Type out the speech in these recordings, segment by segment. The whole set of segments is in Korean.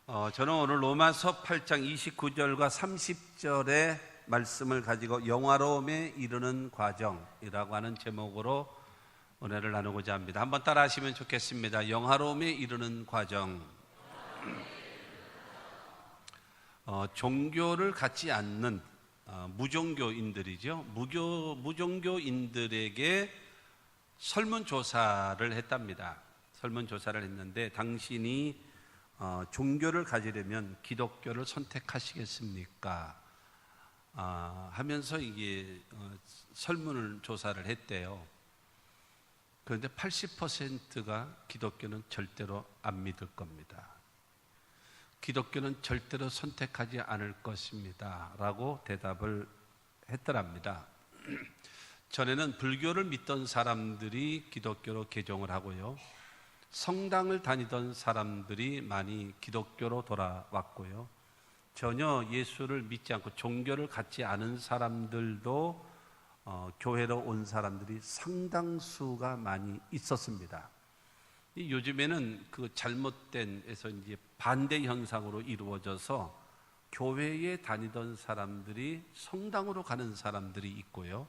저는 오늘 로마서 8장 29절과 30절의 말씀을 가지고 영화로움에 이르는 과정이라고 하는 제목으로 은혜를 나누고자 합니다. 한번 따라 하시면 좋겠습니다. 영화로움에 이르는 과정. 종교를 갖지 않는 무종교인들이죠. 무종교인들에게 설문조사를 했답니다. 설문조사를 했는데 당신이 종교를 가지려면 기독교를 선택하시겠습니까? 하면서 이게 설문을 조사를 했대요. 그런데 80%가 기독교는 절대로 안 믿을 겁니다. 기독교는 절대로 선택하지 않을 것입니다 라고 대답을 했더랍니다. 전에는 불교를 믿던 사람들이 기독교로 개종을 하고요, 성당을 다니던 사람들이 많이 기독교로 돌아왔고요, 전혀 예수를 믿지 않고 종교를 갖지 않은 사람들도 교회로 온 사람들이 상당수가 많이 있었습니다. 요즘에는 그 잘못된에서 이제 반대 현상으로 이루어져서 교회에 다니던 사람들이 성당으로 가는 사람들이 있고요,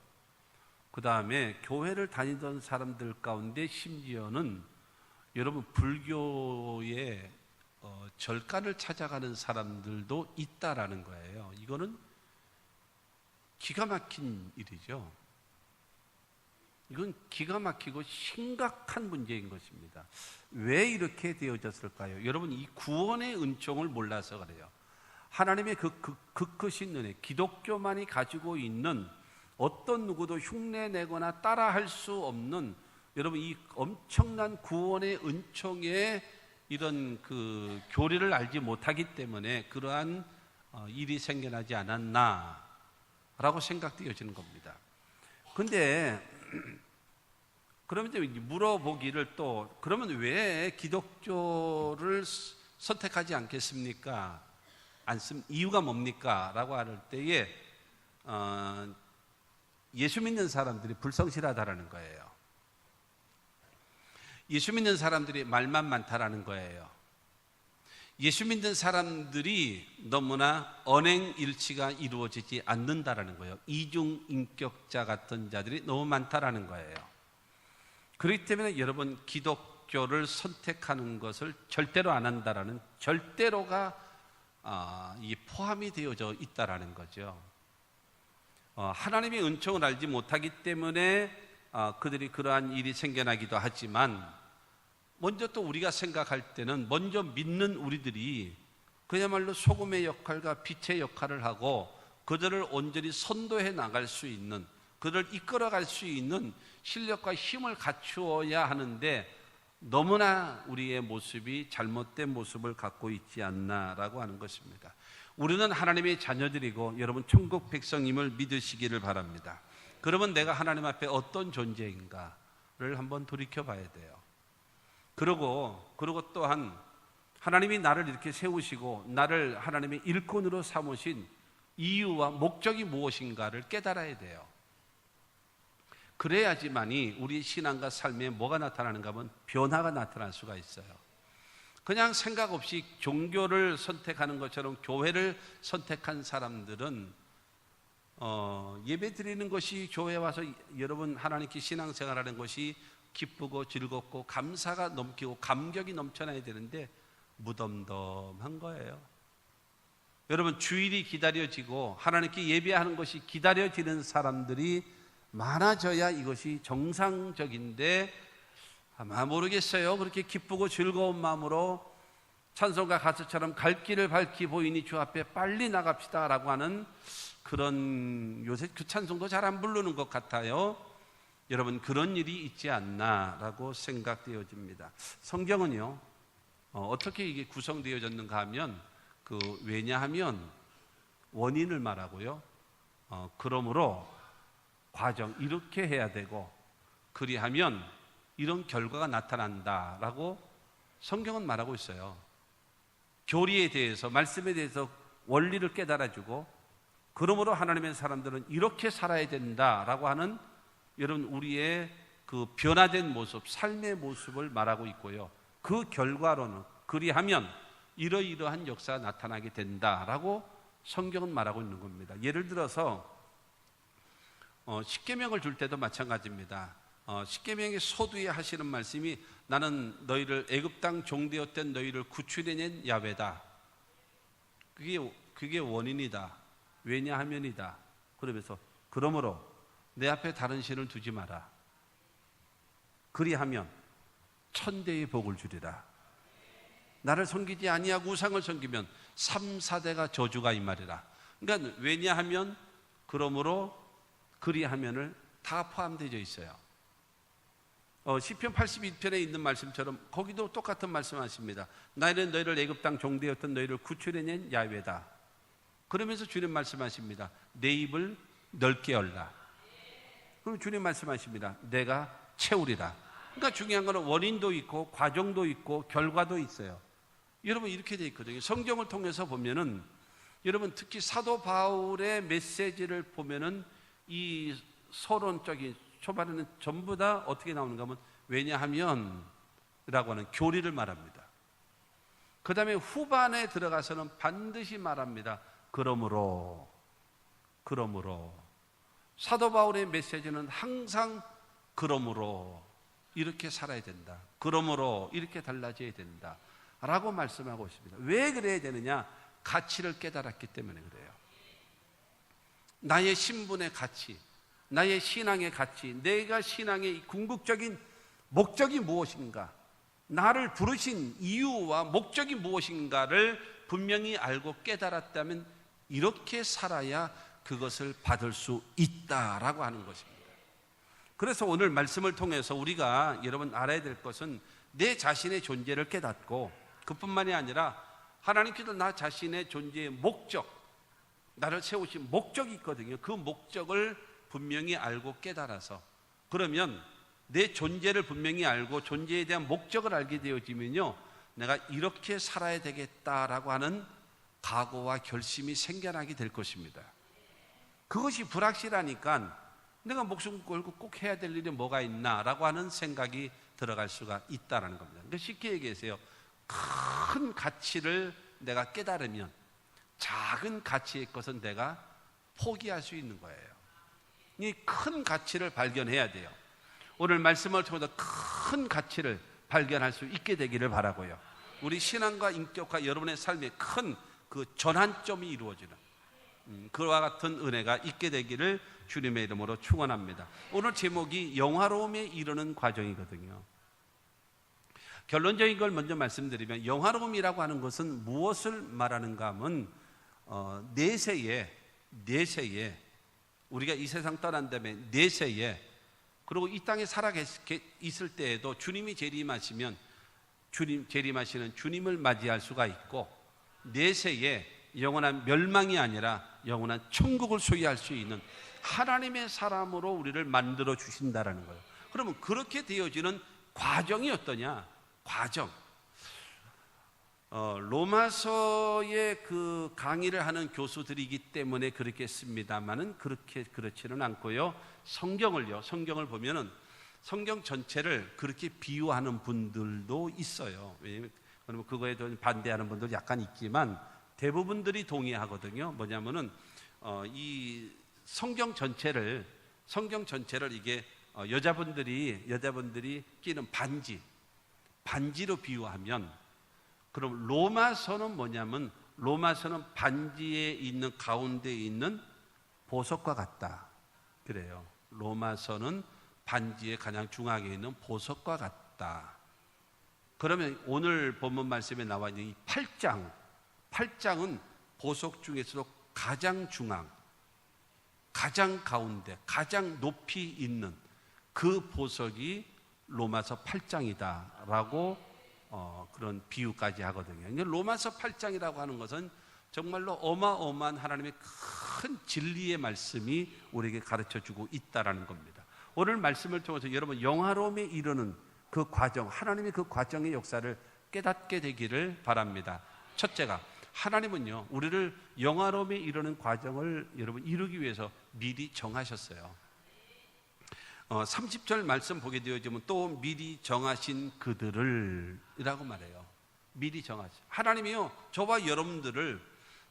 그 다음에 교회를 다니던 사람들 가운데 심지어는 여러분 불교의 절간을 찾아가는 사람들도 있다라는 거예요. 이거는 기가 막힌 일이죠. 이건 기가 막히고 심각한 문제인 것입니다. 왜 이렇게 되어졌을까요? 여러분, 이 구원의 은총을 몰라서 그래요. 하나님의 그 크신 은혜, 기독교만이 가지고 있는 어떤 누구도 흉내내거나 따라할 수 없는, 여러분, 이 엄청난 구원의 은총의 이런 그 교리를 알지 못하기 때문에 그러한 일이 생겨나지 않았나라고 생각되어지는 겁니다. 근데 그러면 이제 물어보기를 또, 그러면 왜 기독교를 선택하지 않겠습니까? 이유가 뭡니까? 라고 할 때에 예수 믿는 사람들이 불성실하다라는 거예요. 예수 믿는 사람들이 말만 많다라는 거예요. 예수 믿는 사람들이 너무나 언행일치가 이루어지지 않는다라는 거예요. 이중인격자 같은 자들이 너무 많다라는 거예요. 그렇기 때문에 여러분, 기독교를 선택하는 것을 절대로 안 한다라는 절대로가 포함이 되어져 있다라는 거죠. 하나님의 은총을 알지 못하기 때문에 그들이 그러한 일이 생겨나기도 하지만, 먼저 또 우리가 생각할 때는 먼저 믿는 우리들이 그야말로 소금의 역할과 빛의 역할을 하고 그들을 온전히 선도해 나갈 수 있는, 그들을 이끌어갈 수 있는 실력과 힘을 갖추어야 하는데 너무나 우리의 모습이 잘못된 모습을 갖고 있지 않나라고 하는 것입니다. 우리는 하나님의 자녀들이고 여러분 천국 백성임을 믿으시기를 바랍니다. 그러면 내가 하나님 앞에 어떤 존재인가를 한번 돌이켜 봐야 돼요. 그리고 또한 하나님이 나를 이렇게 세우시고 나를 하나님의 일꾼으로 삼으신 이유와 목적이 무엇인가를 깨달아야 돼요. 그래야지만이 우리 신앙과 삶에 뭐가 나타나는가 하면 변화가 나타날 수가 있어요. 그냥 생각 없이 종교를 선택하는 것처럼 교회를 선택한 사람들은 예배 드리는 것이, 교회 와서 여러분 하나님께 신앙생활하는 것이 기쁘고 즐겁고 감사가 넘치고 감격이 넘쳐나야 되는데 무덤덤한 거예요. 여러분, 주일이 기다려지고 하나님께 예배하는 것이 기다려지는 사람들이 많아져야 이것이 정상적인데, 아마 모르겠어요. 그렇게 기쁘고 즐거운 마음으로 찬송가 가수처럼 갈 길을 밝히 보이니 주 앞에 빨리 나갑시다 라고 하는 그런, 요새 그 찬송도 잘 안 부르는 것 같아요. 여러분, 그런 일이 있지 않나라고 생각되어집니다. 성경은요, 어떻게 이게 구성되어졌는가 하면 왜냐하면 원인을 말하고요, 그러므로 과정 이렇게 해야 되고 그리하면 이런 결과가 나타난다라고 성경은 말하고 있어요. 교리에 대해서, 말씀에 대해서 원리를 깨달아주고, 그러므로 하나님의 사람들은 이렇게 살아야 된다라고 하는, 여러분, 우리의 그 변화된 모습, 삶의 모습을 말하고 있고요, 그 결과로는 그리하면 이러이러한 역사가 나타나게 된다라고 성경은 말하고 있는 겁니다. 예를 들어서 십계명을 줄 때도 마찬가지입니다. 십계명의 서두에 하시는 말씀이 나는 너희를 애굽 땅 종되었던 너희를 구출해낸 야훼다. 그게 원인이다. 왜냐하면이다. 그러면서 그러므로 내 앞에 다른 신을 두지 마라. 그리하면 천대의 복을 주리라. 나를 섬기지 아니하고 우상을 섬기면 3, 4대가 저주가 이 말이라. 그러니까 왜냐하면, 그러므로, 그리하면을 다 포함되어 있어요. 시편 82편에 있는 말씀처럼 거기도 똑같은 말씀하십니다. 나는 너희를 애굽 땅 종되었던 너희를 구출해낸 야훼다. 그러면서 주님 말씀하십니다. 내 입을 넓게 열라. 그럼 주님 말씀하십니다. 내가 채우리라. 그러니까 중요한 거는 원인도 있고 과정도 있고 결과도 있어요. 여러분 이렇게 돼 있거든요. 성경을 통해서 보면은 여러분 특히 사도 바울의 메시지를 보면은 이 서론적인 초반에는 전부 다 어떻게 나오는가 하면 왜냐하면 라고 하는 교리를 말합니다. 그 다음에 후반에 들어가서는 반드시 말합니다. 그러므로 사도 바울의 메시지는 항상 그러므로 이렇게 살아야 된다. 그러므로 이렇게 달라져야 된다. 라고 말씀하고 있습니다. 왜 그래야 되느냐? 가치를 깨달았기 때문에 그래요. 나의 신분의 가치, 나의 신앙의 가치, 내가 신앙의 궁극적인 목적이 무엇인가, 나를 부르신 이유와 목적이 무엇인가를 분명히 알고 깨달았다면 이렇게 살아야 그것을 받을 수 있다라고 하는 것입니다. 그래서 오늘 말씀을 통해서 우리가 여러분 알아야 될 것은 내 자신의 존재를 깨닫고 그뿐만이 아니라 하나님께서 나 자신의 존재의 목적, 나를 세우신 목적이 있거든요. 그 목적을 분명히 알고 깨달아서 그러면 내 존재를 분명히 알고 존재에 대한 목적을 알게 되어지면요, 내가 이렇게 살아야 되겠다라고 하는 각오와 결심이 생겨나게 될 것입니다. 그것이 불확실하니까 내가 목숨 걸고 꼭 해야 될 일이 뭐가 있나라고 하는 생각이 들어갈 수가 있다는 겁니다. 그러니까 쉽게 얘기해서요, 큰 가치를 내가 깨달으면 작은 가치의 것은 내가 포기할 수 있는 거예요. 이 큰 가치를 발견해야 돼요. 오늘 말씀을 통해서 큰 가치를 발견할 수 있게 되기를 바라고요. 우리 신앙과 인격과 여러분의 삶에 큰 그 전환점이 이루어지는 그와 같은 은혜가 있게 되기를 주님의 이름으로 축원합니다. 오늘 제목이 영화로움에 이르는 과정이거든요. 결론적인 걸 먼저 말씀드리면 영화로움이라고 하는 것은 무엇을 말하는가 하면 내세에 우리가 이 세상 떠난 다음에 내세에 그리고 이 땅에 살아 있을 때에도 주님이 재림하시면 재림하시는 주님을 맞이할 수가 있고 내세에 영원한 멸망이 아니라 영원한 천국을 소유할 수 있는 하나님의 사람으로 우리를 만들어 주신다라는 거예요. 그러면 그렇게 되어지는 과정이 어떠냐? 과정. 로마서의 그 강의를 하는 교수들이기 때문에 그렇겠습니다만은 그렇지는 않고요. 성경을 보면은 성경 전체를 그렇게 비유하는 분들도 있어요. 왜냐하면 그거에 대해 반대하는 분들 약간 있지만 대부분들이 동의하거든요. 뭐냐면은 이 성경 전체를 이게 여자분들이 끼는 반지로 비유하면, 그럼 로마서는 뭐냐면 로마서는 반지에 있는 가운데 있는 보석과 같다. 그래요. 로마서는 반지의 가장 중앙에 있는 보석과 같다. 그러면 오늘 본문 말씀에 나와 있는 이 8장은 보석 중에서도 가장 중앙, 가장 가운데, 가장 높이 있는 그 보석이 로마서 8장이다라고 그런 비유까지 하거든요. 로마서 8장이라고 하는 것은 정말로 어마어마한 하나님의 큰 진리의 말씀이 우리에게 가르쳐주고 있다라는 겁니다. 오늘 말씀을 통해서 여러분 영화로움에 이르는 그 과정, 하나님의 그 과정의 역사를 깨닫게 되기를 바랍니다. 첫째가, 하나님은요 우리를 영화로움에 이르는 과정을 여러분 이루기 위해서 미리 정하셨어요. 30절 말씀 보게 되어지면 또 미리 정하신 그들을 이라고 말해요. 미리 정하죠. 하나님이요, 저와 여러분들을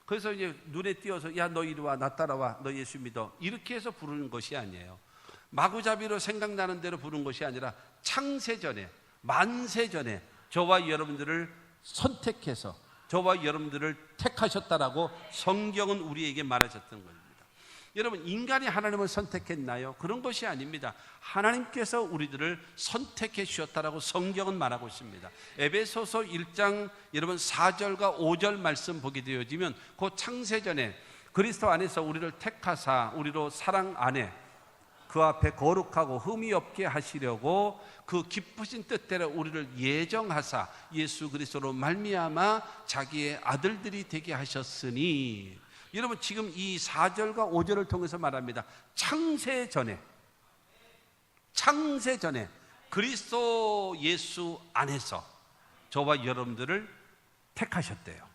그래서 이제 눈에 띄어서 야, 너 이리 와, 나 따라와, 너 예수 믿어, 이렇게 해서 부르는 것이 아니에요. 마구잡이로 생각나는 대로 부르는 것이 아니라 창세전에, 만세전에 저와 여러분들을 선택해서 저와 여러분들을 택하셨다라고 성경은 우리에게 말하셨던 겁니다. 여러분, 인간이 하나님을 선택했나요? 그런 것이 아닙니다. 하나님께서 우리들을 선택해 주셨다라고 성경은 말하고 있습니다. 에베소서 1장 여러분 4절과 5절 말씀 보게 되어지면 그 창세전에 그리스도 안에서 우리를 택하사 우리로 사랑 안에 그 앞에 거룩하고 흠이 없게 하시려고 그 기쁘신 뜻대로 우리를 예정하사 예수 그리스도로 말미암아 자기의 아들들이 되게 하셨으니, 여러분 지금 이 4절과 5절을 통해서 말합니다. 창세전에 그리스도 예수 안에서 저와 여러분들을 택하셨대요.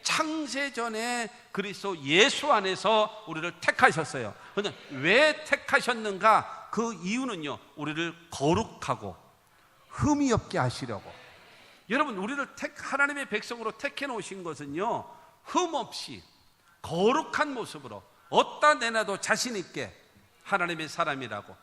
창세전에 그리스도 예수 안에서 우리를 택하셨어요. 그런데 왜 택하셨는가? 그 이유는요, 우리를 거룩하고 흠이 없게 하시려고. 여러분, 우리를 하나님의 백성으로 택해 놓으신 것은요, 흠 없이 거룩한 모습으로 어디다 내놔도 자신 있게 하나님의 사람이라고,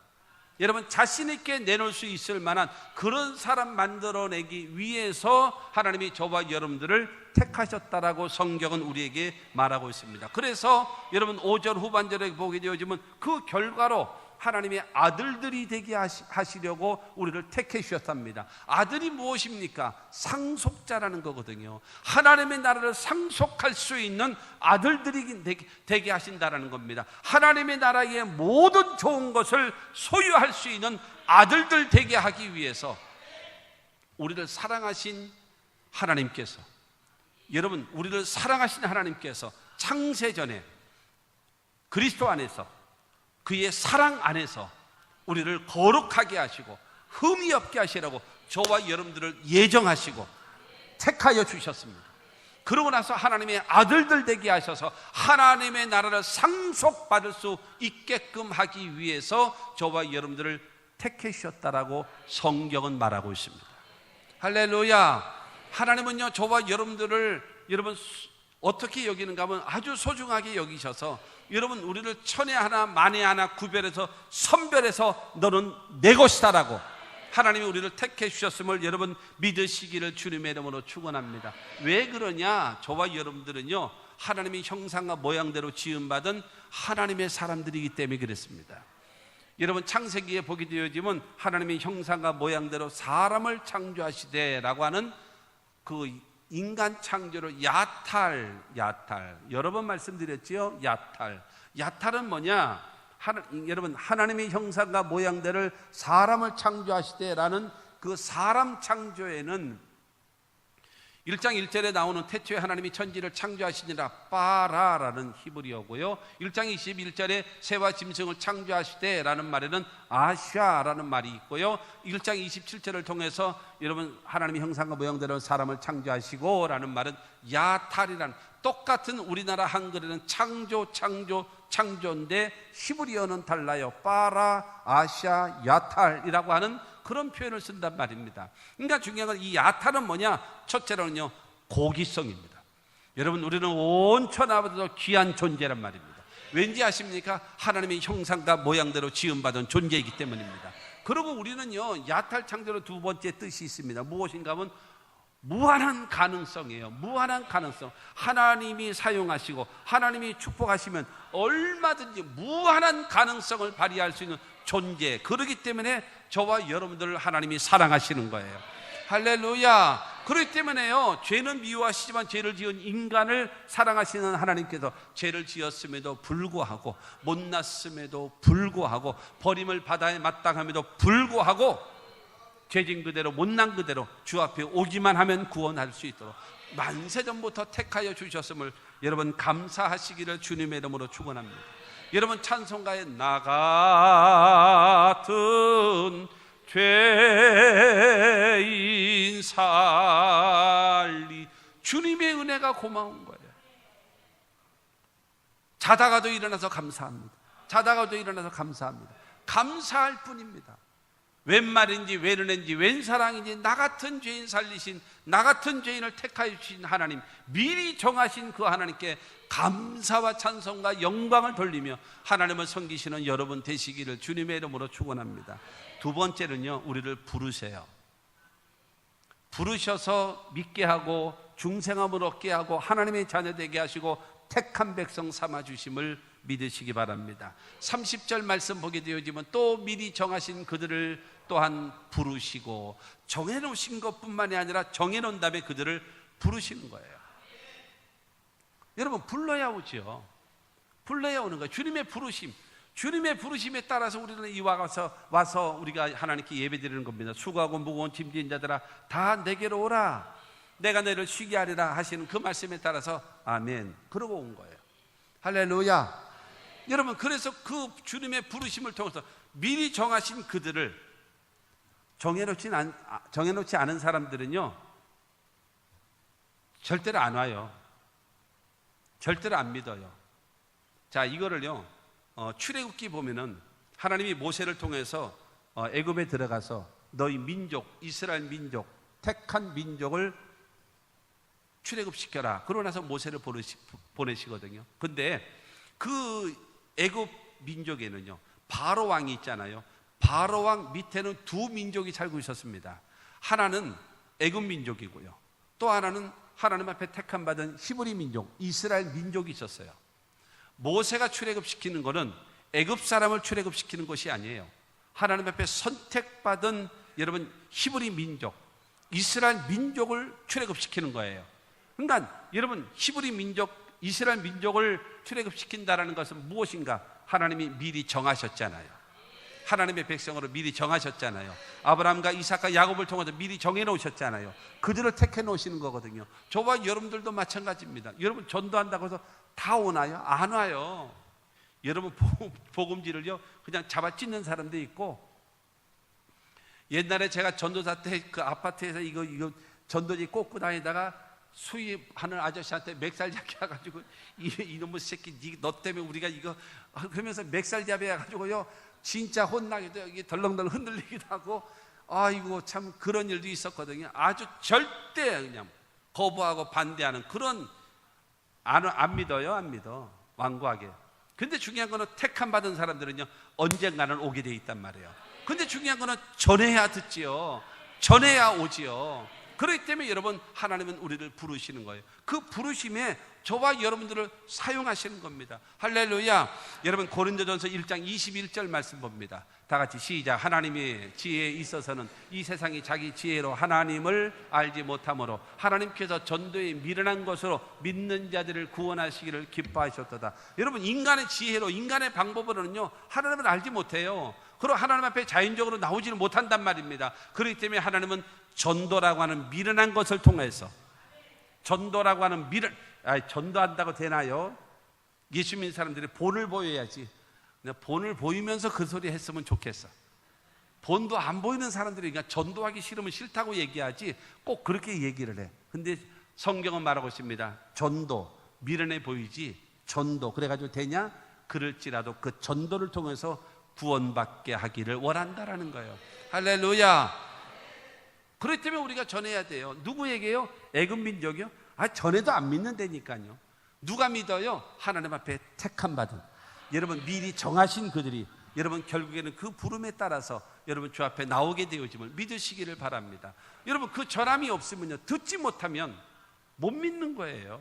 여러분 자신 있게 내놓을 수 있을 만한 그런 사람 만들어내기 위해서 하나님이 저와 여러분들을 택하셨다라고 성경은 우리에게 말하고 있습니다. 그래서 여러분 5절 후반절에 보게 되어지면 그 결과로 하나님의 아들들이 되게 하시려고 우리를 택해 주셨답니다. 아들이 무엇입니까? 상속자라는 거거든요. 하나님의 나라를 상속할 수 있는 아들들이 되게 하신다라는 겁니다. 하나님의 나라의 모든 좋은 것을 소유할 수 있는 아들들 되게 하기 위해서 우리를 사랑하신 하나님께서, 여러분 우리를 사랑하신 하나님께서 창세전에 그리스도 안에서 그의 사랑 안에서 우리를 거룩하게 하시고 흠이 없게 하시라고 저와 여러분들을 예정하시고 택하여 주셨습니다. 그러고 나서 하나님의 아들들 되게 하셔서 하나님의 나라를 상속받을 수 있게끔 하기 위해서 저와 여러분들을 택해 주셨다라고 성경은 말하고 있습니다. 할렐루야. 하나님은요, 저와 여러분들을 여러분 어떻게 여기는가 하면 아주 소중하게 여기셔서 여러분 우리를 천에 하나 만에 하나 구별해서 선별해서 너는 내 것이다라고 하나님이 우리를 택해 주셨음을 여러분 믿으시기를 주님의 이름으로 축원합니다. 왜 그러냐? 저와 여러분들은요, 하나님의 형상과 모양대로 지음받은 하나님의 사람들이기 때문에 그렇습니다. 여러분 창세기에 보게 되어지면 하나님의 형상과 모양대로 사람을 창조하시되라고 하는 그 인간 창조로 야탈 여러 번 말씀드렸지요. 야탈은 뭐냐? 여러분 하나님의 형상과 모양대로 사람을 창조하시되라는 그 사람 창조에는 1장 1절에 나오는 태초에 하나님이 천지를 창조하시니라 빠라라는 히브리어고요, 1장 21절에 새와 짐승을 창조하시되라는 말에는 아샤라는 말이 있고요, 1장 27절을 통해서 여러분 하나님의 형상과 모양대로 사람을 창조하시고 라는 말은 야탈이라는, 똑같은 우리나라 한글에는 창조인데 히브리어는 달라요. 빠라, 아샤, 야탈이라고 하는 그런 표현을 쓴단 말입니다. 그러니까 중요한 건 이 야탈은 뭐냐? 첫째로는요, 고기성입니다. 여러분 우리는 온 천하보다도 귀한 존재란 말입니다. 왠지 아십니까? 하나님의 형상과 모양대로 지음받은 존재이기 때문입니다. 그리고 우리는요, 야탈 창조로 두 번째 뜻이 있습니다. 무엇인가 하면 무한한 가능성이에요. 무한한 가능성. 하나님이 사용하시고 하나님이 축복하시면 얼마든지 무한한 가능성을 발휘할 수 있는 존재. 그렇기 때문에 저와 여러분들을 하나님이 사랑하시는 거예요. 할렐루야. 그렇기 때문에요, 죄는 미워하시지만 죄를 지은 인간을 사랑하시는 하나님께서 죄를 지었음에도 불구하고, 못났음에도 불구하고, 버림을 바다에 마땅함에도 불구하고 죄진 그대로 못난 그대로 주 앞에 오기만 하면 구원할 수 있도록 만세전부터 택하여 주셨음을 여러분 감사하시기를 주님의 이름으로 축원합니다. 여러분 찬송가에 나 같은 죄인 살리, 주님의 은혜가 고마운 거예요. 자다가도 일어나서 감사합니다. 자다가도 일어나서 감사합니다. 감사할 뿐입니다. 웬 말인지 웬 은혜인지 웬 사랑인지 나 같은 죄인 살리신, 나 같은 죄인을 택하여 주신 하나님, 미리 정하신 그 하나님께 감사와 찬송과 영광을 돌리며 하나님을 섬기시는 여러분 되시기를 주님의 이름으로 축원합니다. 두 번째는요, 우리를 부르세요. 부르셔서 믿게 하고 중생함을 얻게 하고 하나님의 자녀 되게 하시고 택한 백성 삼아주심을 믿으시기 바랍니다. 30절 말씀 보게 되어지면 또 미리 정하신 그들을 또한 부르시고, 정해놓으신 것뿐만이 아니라 정해놓은 다음에 그들을 부르시는 거예요. 여러분, 불러야 오죠. 불러야 오는 거예요. 주님의 부르심, 주님의 부르심에 따라서 우리는 이와 와서 우리가 하나님께 예배드리는 겁니다. 수고하고 무거운 짐진 자들아 다 내게로 오라, 내가 너희를 쉬게 하리라 하시는 그 말씀에 따라서 아멘 그러고 온 거예요. 할렐루야. 여러분, 그래서 그 주님의 부르심을 통해서 미리 정하신 그들을, 정해놓지 않은 사람들은요 절대로 안 와요. 절대로 안 믿어요. 자, 이거를요 출애굽기 보면은 하나님이 모세를 통해서 애굽에 들어가서 너희 민족, 이스라엘 민족, 택한 민족을 출애굽시켜라. 그러고 나서 모세를 보내시거든요. 근데 그 애굽 민족에는요 바로 왕이 있잖아요. 바로 왕 밑에는 두 민족이 살고 있었습니다. 하나는 애굽 민족이고요, 또 하나는 하나님 앞에 택함 받은 히브리 민족, 이스라엘 민족이 있었어요. 모세가 출애굽시키는 것은 애굽 사람을 출애굽시키는 것이 아니에요. 하나님 앞에 선택받은 여러분 히브리 민족, 이스라엘 민족을 출애굽시키는 거예요. 그러니까 여러분, 히브리 민족, 이스라엘 민족을 출애굽시킨다라는 것은 무엇인가? 하나님이 미리 정하셨잖아요. 하나님의 백성으로 미리 정하셨잖아요. 아브라함과 이삭과 야곱을 통해서 미리 정해놓으셨잖아요. 그들을 택해 놓으시는 거거든요. 저와 여러분들도 마찬가지입니다. 여러분, 전도한다고 해서 다 오나요? 안 와요. 여러분, 복음지를요 그냥 잡아 찢는 사람도 있고, 옛날에 제가 전도사 때 그 아파트에서 이거 전도지 꽂고 다니다가 수입하는 아저씨한테 맥살잡기 해가지고 이놈의 새끼 너 때문에 우리가 이거 그러면서 맥살잡이 해가지고요 진짜 혼나기도, 여기 덜렁덜렁 흔들리기도 하고, 아이고 참 그런 일도 있었거든요. 아주 절대 그냥 거부하고 반대하는 그런, 안 믿어요. 안 믿어, 완고하게. 근데 중요한 거는 택함 받은 사람들은요 언젠가는 오게 돼 있단 말이에요. 근데 중요한 거는 전해야 듣지요, 전해야 오지요. 그렇기 때문에 여러분, 하나님은 우리를 부르시는 거예요. 그 부르심에 저와 여러분들을 사용하시는 겁니다. 할렐루야. 여러분, 고린도전서 1장 21절 말씀 봅니다. 다 같이 시작. 하나님의 지혜에 있어서는 이 세상이 자기 지혜로 하나님을 알지 못하므로 하나님께서 전도에 미련한 것으로 믿는 자들을 구원하시기를 기뻐하셨도다. 여러분, 인간의 지혜로, 인간의 방법으로는요 하나님을 알지 못해요. 그리고 하나님 앞에 자연적으로 나오지는 못한단 말입니다. 그렇기 때문에 하나님은 전도라고 하는 미련한 것을 통해서, 전도라고 하는 전도한다고 되나요? 예수 믿는 사람들이 본을 보여야지. 본을 보이면서 그 소리 했으면 좋겠어. 본도 안 보이는 사람들이 그냥 전도하기 싫으면 싫다고 얘기하지 꼭 그렇게 얘기를 해. 근데 성경은 말하고 있습니다. 전도, 미련해 보이지 전도. 그래가지고 되냐? 그럴지라도 그 전도를 통해서 구원받게 하기를 원한다라는 거예요. 할렐루야. 그렇기 때문에 우리가 전해야 돼요. 누구에게요? 애굽 민족이요? 전해도 안 믿는다니까요. 누가 믿어요? 하나님 앞에 택함 받은, 여러분 미리 정하신 그들이 여러분 결국에는 그 부름에 따라서 여러분 주 앞에 나오게 되어짐을 믿으시기를 바랍니다. 여러분, 그 전함이 없으면요, 듣지 못하면 못 믿는 거예요.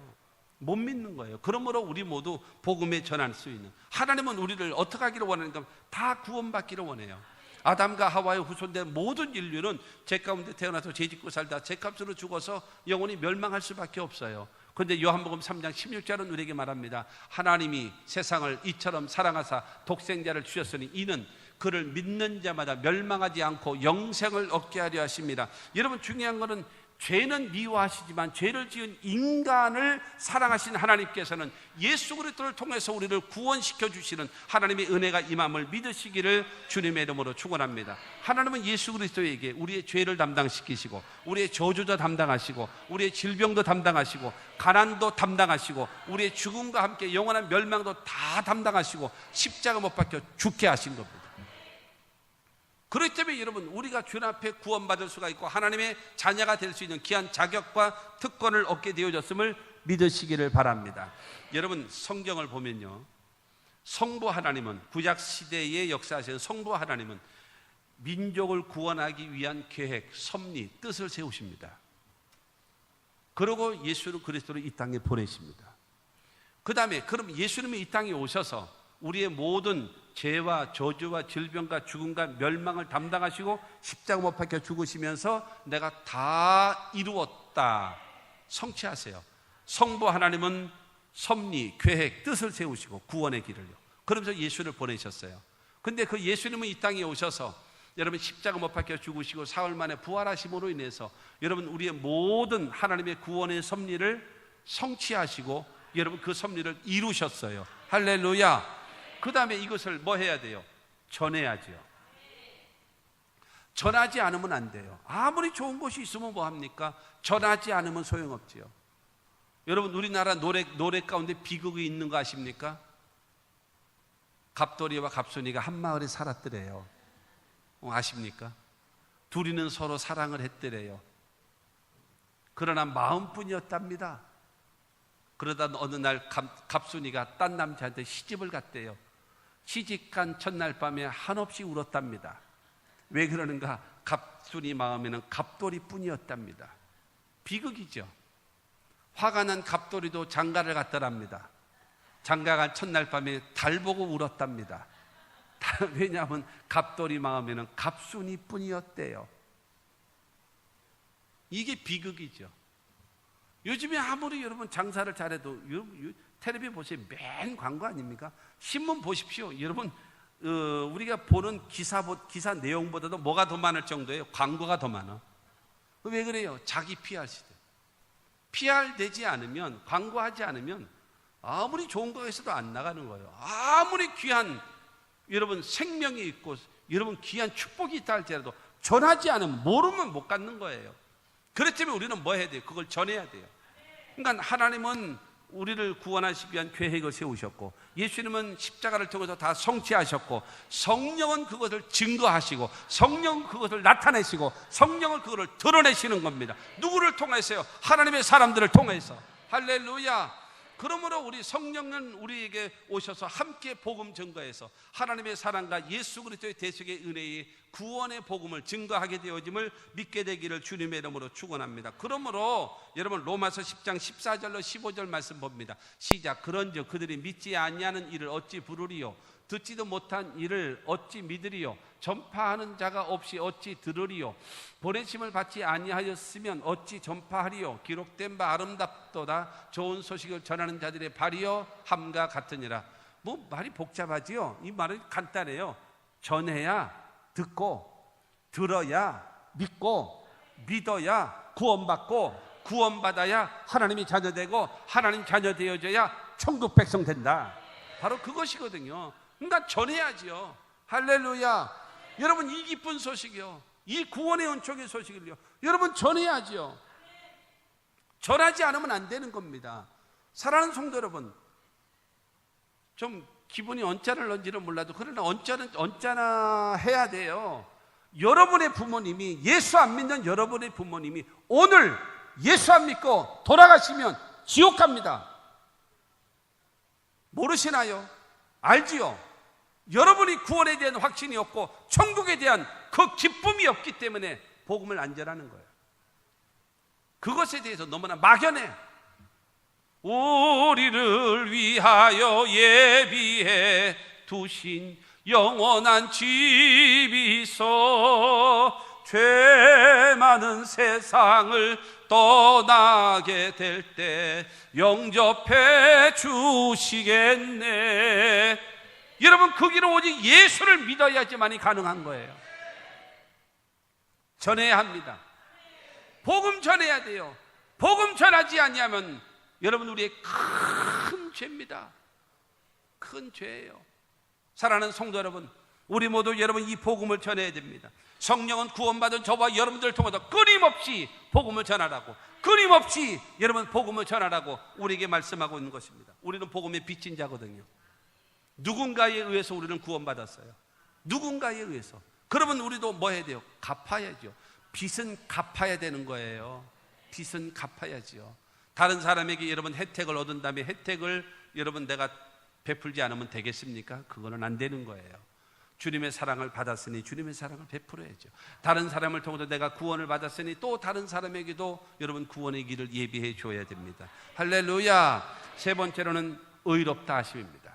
못 믿는 거예요. 그러므로 우리 모두 복음에 전할 수 있는, 하나님은 우리를 어떻게 하기를 원하는가? 다 구원받기를 원해요. 아담과 하와의 후손된 모든 인류는 죄 가운데 태어나서 죄 짓고 살다 죄값으로 죽어서 영원히 멸망할 수밖에 없어요. 그런데 요한복음 3장 16절은 우리에게 말합니다. 하나님이 세상을 이처럼 사랑하사 독생자를 주셨으니 이는 그를 믿는 자마다 멸망하지 않고 영생을 얻게 하려 하십니다. 여러분, 중요한 것은 죄는 미워하시지만 죄를 지은 인간을 사랑하신 하나님께서는 예수 그리스도를 통해서 우리를 구원시켜 주시는 하나님의 은혜가 임함을 믿으시기를 주님의 이름으로 축원합니다. 하나님은 예수 그리스도에게 우리의 죄를 담당시키시고 우리의 저주도 담당하시고 우리의 질병도 담당하시고 가난도 담당하시고 우리의 죽음과 함께 영원한 멸망도 다 담당하시고 십자가 못 박혀 죽게 하신 겁니다. 그렇기 때문에 여러분, 우리가 주님 앞에 구원받을 수가 있고 하나님의 자녀가 될 수 있는 귀한 자격과 특권을 얻게 되어졌음을 믿으시기를 바랍니다. 여러분, 성경을 보면요, 성부 하나님은, 구약 시대에 역사하시는 성부 하나님은 민족을 구원하기 위한 계획, 섭리, 뜻을 세우십니다. 그리고 예수 그리스도를 이 땅에 보내십니다. 그 다음에 그럼 예수님이 이 땅에 오셔서 우리의 모든 죄와 저주와 질병과 죽음과 멸망을 담당하시고 십자가 못 박혀 죽으시면서 내가 다 이루었다 성취하세요. 성부 하나님은 섭리, 계획, 뜻을 세우시고 구원의 길을요, 그러면서 예수를 보내셨어요. 근데 그 예수님은 이 땅에 오셔서 여러분 십자가 못 박혀 죽으시고 사흘 만에 부활하심으로 인해서 여러분 우리의 모든 하나님의 구원의 섭리를 성취하시고 여러분 그 섭리를 이루셨어요. 할렐루야. 그 다음에 이것을 뭐 해야 돼요? 전해야죠. 전하지 않으면 안 돼요. 아무리 좋은 것이 있으면 뭐 합니까? 전하지 않으면 소용없지요. 여러분, 우리나라 노래 가운데 비극이 있는 거 아십니까? 갑돌이와 갑순이가 한 마을에 살았더래요. 아십니까? 둘이는 서로 사랑을 했더래요. 그러나 마음뿐이었답니다. 그러다 어느 날 갑순이가 딴 남자한테 시집을 갔대요. 시집간 첫날 밤에 한없이 울었답니다. 왜 그러는가? 갑순이 마음에는 갑돌이 뿐이었답니다. 비극이죠. 화가 난 갑돌이도 장가를 갔더랍니다. 장가간 첫날 밤에 달 보고 울었답니다. 왜냐하면 갑돌이 마음에는 갑순이 뿐이었대요. 이게 비극이죠. 요즘에 아무리 여러분 장사를 잘해도 텔레비 보세요. 맨 광고 아닙니까? 신문 보십시오. 여러분, 우리가 보는 기사 내용보다도 뭐가 더 많을 정도예요? 광고가 더 많아. 왜 그래요? 자기 PR 시대. PR 되지 않으면, 광고하지 않으면 아무리 좋은 거가 있어도 안 나가는 거예요. 아무리 귀한 여러분 생명이 있고 여러분 귀한 축복이 있다 할지라도 전하지 않으면, 모르면 못 갖는 거예요. 그렇기 때문에 우리는 뭐 해야 돼요? 그걸 전해야 돼요. 그러니까 하나님은 우리를 구원하시기 위한 계획을 세우셨고, 예수님은 십자가를 통해서 다 성취하셨고, 성령은 그것을 증거하시고, 성령은 그것을 나타내시고, 성령은 그것을 드러내시는 겁니다. 누구를 통해서요? 하나님의 사람들을 통해서. 할렐루야. 그러므로 우리 성령은 우리에게 오셔서 함께 복음 증거해서 하나님의 사랑과 예수 그리스도의 대속의 은혜의 구원의 복음을 증거하게 되어짐을 믿게 되기를 주님의 이름으로 축원합니다. 그러므로 여러분 로마서 10장 14절로 15절 말씀 봅니다. 시작. 그런즉 그들이 믿지 아니하는 일을 어찌 부르리요? 듣지도 못한 일을 어찌 믿으리요? 전파하는 자가 없이 어찌 들으리요? 보내심을 받지 아니하였으면 어찌 전파하리요? 기록된 바 아름답도다 좋은 소식을 전하는 자들의 발이요 함과 같으니라. 뭐 말이 복잡하지요? 이 말은 간단해요. 전해야 듣고, 들어야 믿고, 믿어야 구원받고, 구원받아야 하나님이 자녀되고, 하나님 자녀 되어져야 천국 백성 된다. 바로 그것이거든요. 그러니까 전해야지요. 할렐루야. 여러분, 이 기쁜 소식이요, 이 구원의 은총의 소식을요, 여러분 전해야지요. 전하지 않으면 안 되는 겁니다. 사랑하는 성도 여러분, 좀 기분이 언짢을런지는 몰라도 그러나 언짢아 해야 돼요. 여러분의 부모님이, 예수 안 믿는 여러분의 부모님이 오늘 예수 안 믿고 돌아가시면 지옥 갑니다. 모르시나요? 알지요? 여러분이 구원에 대한 확신이 없고 천국에 대한 그 기쁨이 없기 때문에 복음을 안 전하는 거예요. 그것에 대해서 너무나 막연해. 우리를 위하여 예비해 두신 영원한 집이 있어 죄 많은 세상을 떠나게 될 때 영접해 주시겠네. 여러분, 그 길은 오직 예수를 믿어야지만이 가능한 거예요. 전해야 합니다. 복음 전해야 돼요. 복음 전하지 않으면 여러분 우리의 큰 죄입니다. 큰 죄예요. 사랑하는 성도 여러분, 우리 모두 여러분 이 복음을 전해야 됩니다. 성령은 구원받은 저와 여러분들을 통해서 끊임없이 복음을 전하라고, 끊임없이 여러분 복음을 전하라고 우리에게 말씀하고 있는 것입니다. 우리는 복음의 빚진 자거든요. 누군가에 의해서 우리는 구원받았어요. 누군가에 의해서. 그러면 우리도 뭐 해야 돼요? 갚아야죠. 빚은 갚아야 되는 거예요. 빚은 갚아야지요. 다른 사람에게 여러분 혜택을 얻은 다음에 혜택을 여러분 내가 베풀지 않으면 되겠습니까? 그거는 안 되는 거예요. 주님의 사랑을 받았으니 주님의 사랑을 베풀어야죠. 다른 사람을 통해서 내가 구원을 받았으니 또 다른 사람에게도 여러분 구원의 길을 예비해 줘야 됩니다. 할렐루야. 세 번째로는 의롭다 하심입니다.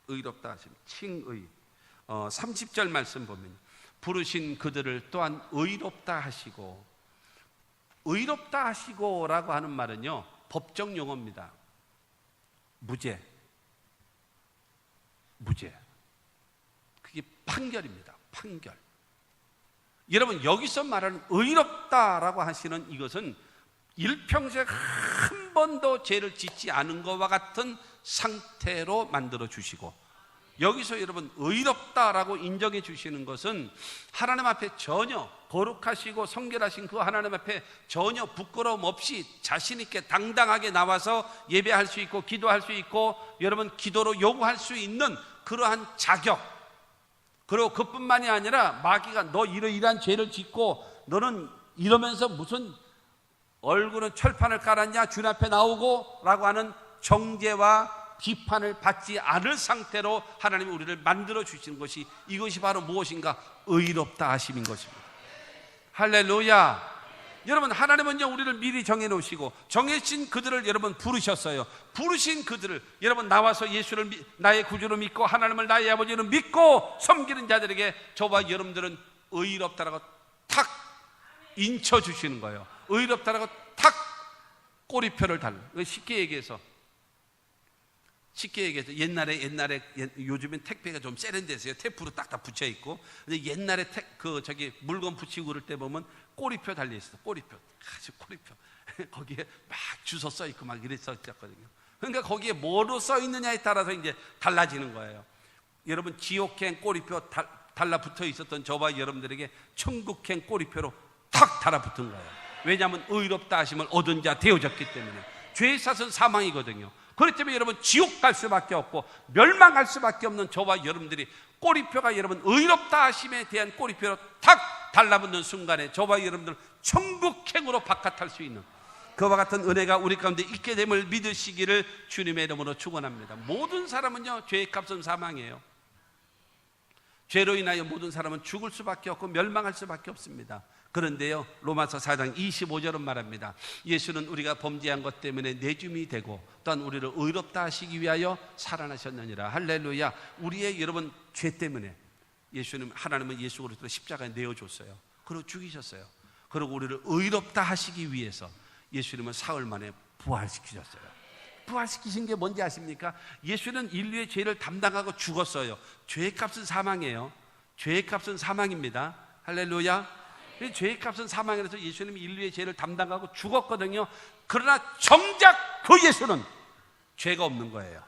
의롭다 하심, 칭의. 30절 말씀 보면 부르신 그들을 또한 의롭다 하시고, 의롭다 하시고라고 하는 말은요 법정 용어입니다. 무죄. 그게 판결입니다. 판결. 여러분 여기서 말하는 의롭다라고 하시는 이것은 일평생 한 번도 죄를 짓지 않은 것과 같은 상태로 만들어 주시고, 여기서 여러분 의롭다라고 인정해 주시는 것은 하나님 앞에 전혀 거룩하시고 성결하신 그 하나님 앞에 전혀 부끄러움 없이 자신 있게 당당하게 나와서 예배할 수 있고 기도할 수 있고 여러분 기도로 요구할 수 있는 그러한 자격, 그리고 그뿐만이 아니라 마귀가 너 이러이러한 죄를 짓고 너는 이러면서 무슨 얼굴은 철판을 깔았냐 주님 앞에 나오고 라고 하는 정죄와 비판을 받지 않을 상태로 하나님이 우리를 만들어 주시는 것이, 이것이 바로 무엇인가? 의롭다 하심인 것입니다. 할렐루야. 여러분 하나님은요 우리를 미리 정해놓으시고 정해진 그들을 여러분 부르셨어요. 부르신 그들을 여러분 나와서 예수를 나의 구주로 믿고 하나님을 나의 아버지로 믿고 섬기는 자들에게 저와 여러분들은 의롭다라고 탁 인쳐주시는 거예요. 의롭다라고 탁 꼬리표를 달라. 쉽게 얘기해서 옛날에 요즘엔 택배가 좀 세련됐어요. 테이프로 딱딱 붙여 있고. 근데 옛날에 물건 붙이고 그럴 때 보면 꼬리표 달려 있어. 꼬리표. 아주 꼬리표. 거기에 막 주소 써 있고 막 이랬었거든요. 그러니까 거기에 뭐로 써 있느냐에 따라서 이제 달라지는 거예요. 여러분 지옥행 꼬리표 달라붙어 있었던 저와 여러분들에게 천국행 꼬리표로 탁 달라붙은 거예요. 왜냐하면 의롭다 하심을 얻은 자 되어졌기 때문에. 죄의 삭은 사망이거든요. 그렇기 때문에 여러분 지옥 갈 수밖에 없고 멸망할 수밖에 없는 저와 여러분들이 꼬리표가 여러분 의롭다 하심에 대한 꼬리표로 탁 달라붙는 순간에 저와 여러분들 천국행으로 바깥할 수 있는 그와 같은 은혜가 우리 가운데 있게 됨을 믿으시기를 주님의 이름으로 축원합니다. 모든 사람은요 죄의 값은 사망이에요. 죄로 인하여 모든 사람은 죽을 수밖에 없고 멸망할 수밖에 없습니다. 그런데요 로마서 4장 25절은 말합니다. 예수는 우리가 범죄한 것 때문에 내줌이 되고 또한 우리를 의롭다 하시기 위하여 살아나셨느니라. 할렐루야. 우리의 여러분 죄 때문에 하나님은 예수 그리스도를 십자가에 내어줬어요. 그리고 죽이셨어요. 그리고 우리를 의롭다 하시기 위해서 예수님은 사흘 만에 부활시키셨어요. 부활시키신 게 뭔지 아십니까? 예수는 인류의 죄를 담당하고 죽었어요. 죄의 값은 사망이에요. 죄의 값은 사망입니다. 할렐루야. 죄의 값은 사망이라서 예수님이 인류의 죄를 담당하고 죽었거든요. 그러나 정작 그 예수는 죄가 없는 거예요.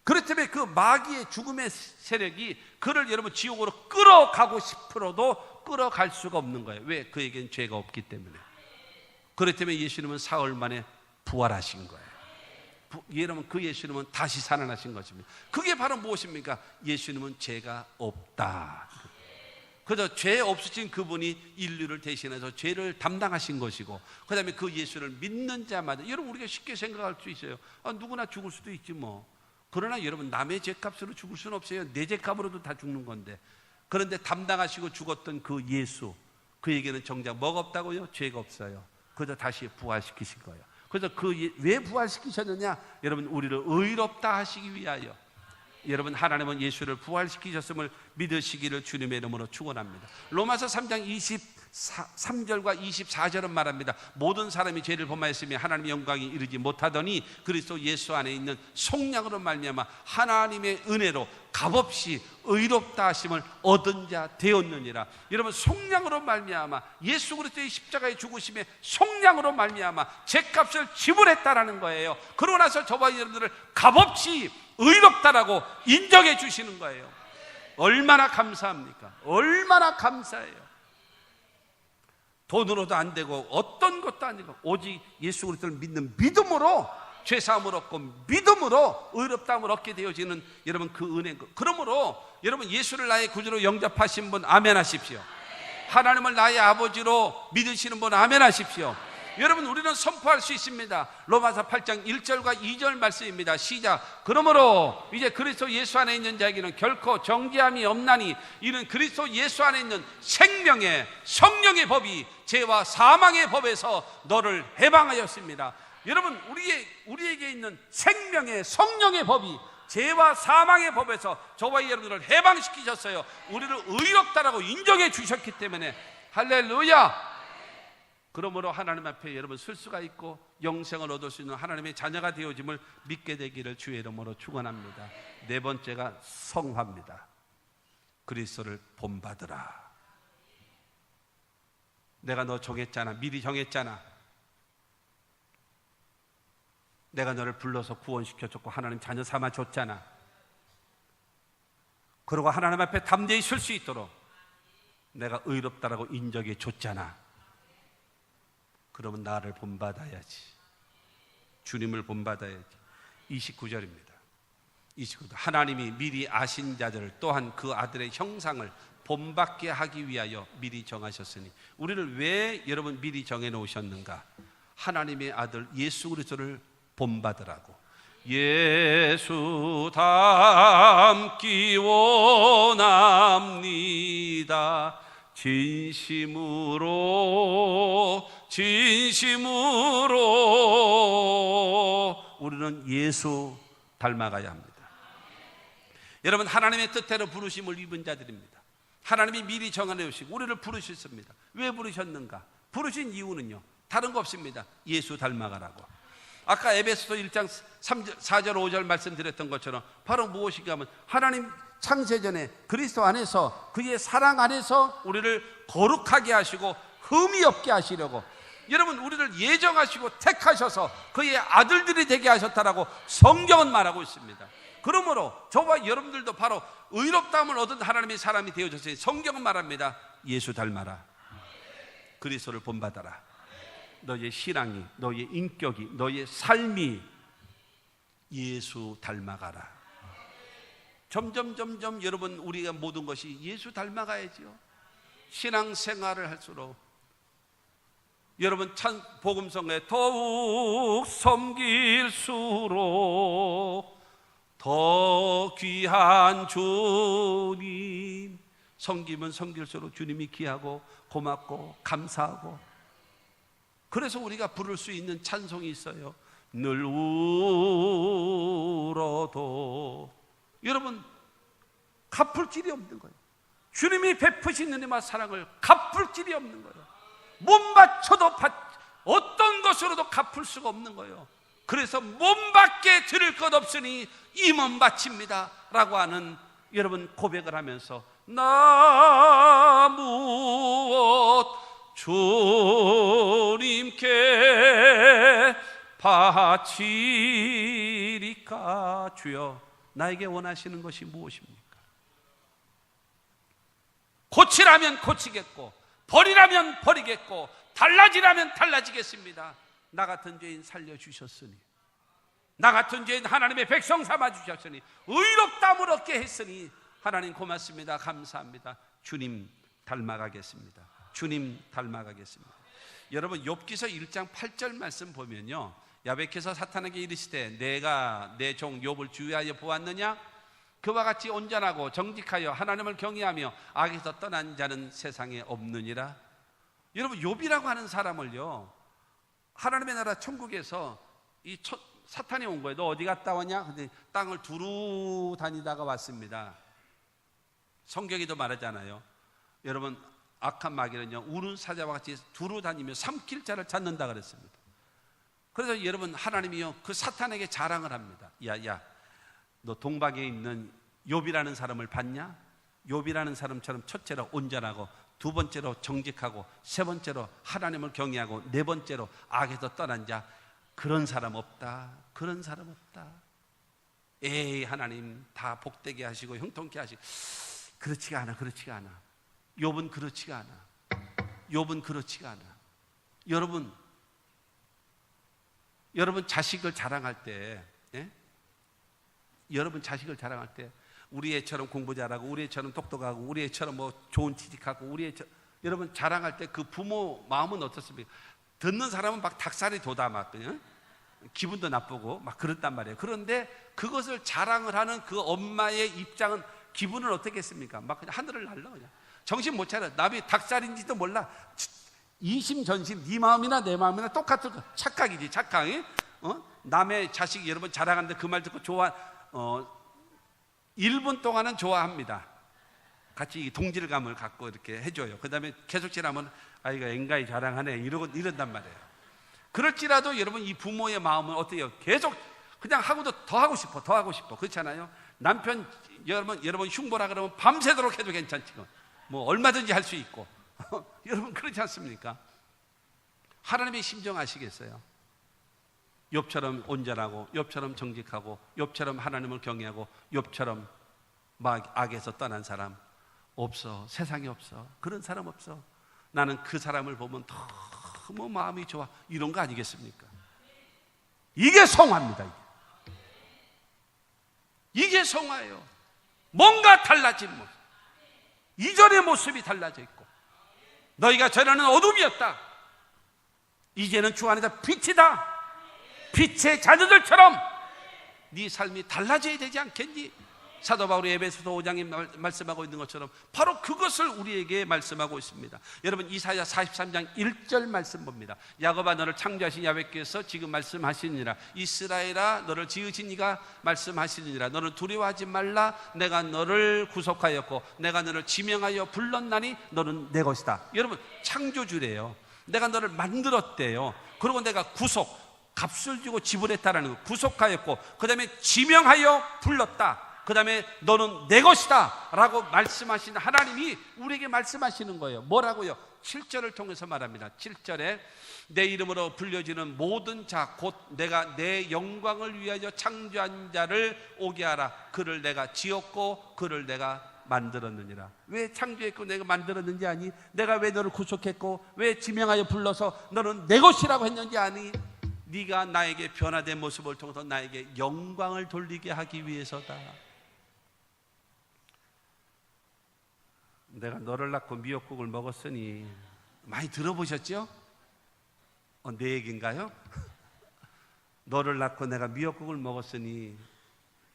그렇기 때문에 그 마귀의 죽음의 세력이 그를 여러분 지옥으로 끌어가고 싶어도 끌어갈 수가 없는 거예요. 왜? 그에겐 죄가 없기 때문에. 그렇기 때문에 예수님은 사흘 만에 부활하신 거예요. 여러분 그 예수님은 다시 살아나신 것입니다. 그게 바로 무엇입니까? 예수님은 죄가 없다. 그래서 죄 없으신 그분이 인류를 대신해서 죄를 담당하신 것이고, 그 다음에 그 예수를 믿는 자마다, 여러분 우리가 쉽게 생각할 수 있어요. 누구나 죽을 수도 있지 뭐. 그러나 여러분 남의 죄값으로 죽을 수는 없어요. 내 죄값으로도 다 죽는 건데. 그런데 담당하시고 죽었던 그 예수, 그에게는 정작 뭐가 없다고요? 죄가 없어요. 그래서 다시 부활시키신 거예요. 그래서 왜 부활시키셨느냐? 여러분 우리를 의롭다 하시기 위하여. 여러분 하나님은 예수를 부활시키셨음을 믿으시기를 주님의 이름으로 축원합니다. 로마서 3장 23절과 24절은 말합니다. 모든 사람이 죄를 범하였으며 하나님의 영광이 이르지 못하더니 그리스도 예수 안에 있는 속량으로 말미암아 하나님의 은혜로 값없이 의롭다 하심을 얻은 자 되었느니라. 여러분 속량으로 말미암아 예수 그리스도의 십자가의 죽으심에 속량으로 말미암아 죄값을 지불했다라는 거예요. 그러고 나서 저와 여러분들을 값없이 의롭다라고 인정해 주시는 거예요. 얼마나 감사합니까? 얼마나 감사해요. 돈으로도 안 되고 어떤 것도 아니고 오직 예수 그리스도를 믿는 믿음으로 죄사함을 얻고 믿음으로 의롭다함을 얻게 되어지는 여러분 그 은혜. 그러므로 여러분 예수를 나의 구주로 영접하신 분 아멘 하십시오. 하나님을 나의 아버지로 믿으시는 분 아멘 하십시오. 여러분 우리는 선포할 수 있습니다. 로마서 8장 1절과 2절 말씀입니다. 시작. 그러므로 이제 그리스도 예수 안에 있는 자에게는 결코 정죄함이 없나니 이는 그리스도 예수 안에 있는 생명의 성령의 법이 죄와 사망의 법에서 너를 해방하였습니다. 여러분 우리에게 있는 생명의 성령의 법이 죄와 사망의 법에서 저와 여러분들을 해방시키셨어요. 우리를 의롭다라고 인정해 주셨기 때문에 할렐루야. 그러므로 하나님 앞에 여러분 쓸 수가 있고 영생을 얻을 수 있는 하나님의 자녀가 되어짐을 믿게 되기를 주의 이름으로 축원합니다. 네 번째가 성화입니다. 그리스도를 본받으라. 내가 너 정했잖아. 미리 정했잖아. 내가 너를 불러서 구원시켜줬고 하나님 자녀 삼아줬잖아. 그리고 하나님 앞에 담대히 설 수 있도록 내가 의롭다라고 인정해 줬잖아. 그러면 나를 본받아야지. 주님을 본받아야지. 29절입니다. 29절. 하나님이 미리 아신 자들을 또한 그 아들의 형상을 본받게 하기 위하여 미리 정하셨으니. 우리를 왜 여러분 미리 정해 놓으셨는가? 하나님의 아들 예수 그리스도를 본받으라고. 예수 닮기 원합니다. 진심으로 우리는 예수 닮아가야 합니다. 여러분 하나님의 뜻대로 부르심을 입은 자들입니다. 하나님이 미리 정해놓으시고 우리를 부르셨습니다. 왜 부르셨는가? 부르신 이유는요 다른 거 없습니다. 예수 닮아가라고. 아까 에베소서 1장 3절, 4절 5절 말씀드렸던 것처럼 바로 무엇인가 하면 하나님 창세전에 그리스도 안에서 그의 사랑 안에서 우리를 거룩하게 하시고 흠이 없게 하시려고 여러분 우리를 예정하시고 택하셔서 그의 아들들이 되게 하셨다라고 성경은 말하고 있습니다. 그러므로 저와 여러분들도 바로 의롭다함을 얻은 하나님의 사람이 되어졌으니 성경은 말합니다. 예수 닮아라. 그리스도를 본받아라. 너의 신앙이, 너의 인격이, 너의 삶이 예수 닮아가라. 점점 여러분 우리가 모든 것이 예수 닮아가야지요. 신앙생활을 할수록 여러분 복음성에 더욱 섬길수록 더 귀한 주님. 섬기면 섬길수록 주님이 귀하고 고맙고 감사하고. 그래서 우리가 부를 수 있는 찬송이 있어요. 늘 울어도 여러분 갚을 길이 없는 거예요. 주님이 베푸신 은혜와 사랑을 갚을 길이 없는 거예요. 못 바쳐도 어떤 것으로도 갚을 수가 없는 거예요. 그래서 몸밖에 드릴 것 없으니 이 몸 바칩니다 라고 하는 여러분 고백을 하면서 나 무엇 주님께 바치리까. 주여 나에게 원하시는 것이 무엇입니까? 고치라면 고치겠고 버리라면 버리겠고 달라지라면 달라지겠습니다. 나 같은 죄인 살려주셨으니 나 같은 죄인 하나님의 백성 삼아주셨으니 의롭다함을 얻게 했으니 하나님 고맙습니다. 감사합니다. 주님 닮아가겠습니다. 주님 닮아가겠습니다. 여러분 욥기서 1장 8절 말씀 보면요 야베께서 사탄에게 이르시되 내가 내 종 욥을 주의하여 보았느냐? 그와 같이 온전하고 정직하여 하나님을 경외하며 악에서 떠난 자는 세상에 없느니라. 여러분 욥이라고 하는 사람을요 하나님의 나라 천국에서 사탄이 온 거예요. 너 어디 갔다 왔냐? 근데 땅을 두루 다니다가 왔습니다. 성경에도 말하잖아요. 여러분 악한 마귀는요 우는 사자와 같이 두루 다니며 삼킬 자를 찾는다 그랬습니다. 그래서 여러분 하나님이요 그 사탄에게 자랑을 합니다. 야야 너 동방에 있는 욥이라는 사람을 봤냐? 욥이라는 사람처럼 첫째로 온전하고 두 번째로 정직하고 세 번째로 하나님을 경외하고 네 번째로 악에서 떠난 자 그런 사람 없다. 그런 사람 없다. 에이 하나님 다 복되게 하시고 형통케 하시고 그렇지가 않아. 그렇지가 않아. 욥은 그렇지가 않아. 욥은 그렇지가 않아. 여러분 여러분 자식을 자랑할 때, 예? 여러분 자식을 자랑할 때 우리 애처럼 공부 잘하고 우리 애처럼 똑똑하고 우리 애처럼 뭐 좋은 취직하고 우리 애처럼, 여러분 자랑할 때 그 부모 마음은 어떻습니까? 듣는 사람은 막 닭살이 돋아 막 그냥 기분도 나쁘고 막 그렇단 말이에요. 그런데 그것을 자랑을 하는 그 엄마의 입장은 기분은 어떻겠습니까? 막 그냥 하늘을 날라 그냥 정신 못 차려. 남이 닭살인지도 몰라. 이심전심 네 마음이나 내 마음이나 똑같은 거. 착각이지 착각. 남의 자식이 여러분 자랑하는데 그 말 듣고 좋아 1분 동안은 좋아합니다. 같이 동질감을 갖고 이렇게 해줘요. 그 다음에 계속 지나면 아이가 앵가이 자랑하네 이런단 말이에요. 그럴지라도 여러분 이 부모의 마음은 어때요? 계속 그냥 하고도 더 하고 싶어 그렇잖아요. 남편 여러분 흉보라 그러면 밤새도록 해도 괜찮지. 뭐 얼마든지 할 수 있고 여러분 그렇지 않습니까? 하나님의 심정 아시겠어요? 욥처럼 온전하고 욥처럼 정직하고 욥처럼 하나님을 경외하고 욥처럼 막 악에서 떠난 사람 없어. 세상에 없어. 그런 사람 없어. 나는 그 사람을 보면 너무 마음이 좋아. 이런 거 아니겠습니까? 이게 성화입니다. 이게 성화예요. 뭔가 달라진 모습. 이전의 모습이 달라져 있고, 너희가 전에는 어둠이었다. 이제는 주 안에서 빛이다. 빛의 자녀들처럼 네 삶이 달라져야 되지 않겠니? 사도 바울이 에베소서 5장에 말씀하고 있는 것처럼 바로 그것을 우리에게 말씀하고 있습니다. 여러분 이사야 43장 1절 말씀 봅니다. 야곱아 너를 창조하신 야훼께서 지금 말씀하시니라. 이스라엘아 너를 지으신 이가 말씀하시니라. 너는 두려워하지 말라. 내가 너를 구속하였고 내가 너를 지명하여 불렀나니 너는 내 것이다. 여러분 창조주래요. 내가 너를 만들었대요. 그리고 내가 값을 주고 지불했다라는 거. 구속하였고 그 다음에 지명하여 불렀다. 그 다음에 너는 내 것이다 라고 말씀하신 하나님이 우리에게 말씀하시는 거예요. 뭐라고요? 7절을 통해서 말합니다. 7절에 내 이름으로 불려지는 모든 자 곧 내가 내 영광을 위하여 창조한 자를 오게 하라. 그를 내가 지었고 그를 내가 만들었느니라. 왜 창조했고 내가 만들었는지 아니? 내가 왜 너를 구속했고 왜 지명하여 불러서 너는 내 것이라고 했는지 아니? 네가 나에게 변화된 모습을 통해서 나에게 영광을 돌리게 하기 위해서다. 내가 너를 낳고 미역국을 먹었으니, 많이 들어보셨죠? 내 얘기인가요? 너를 낳고 내가 미역국을 먹었으니.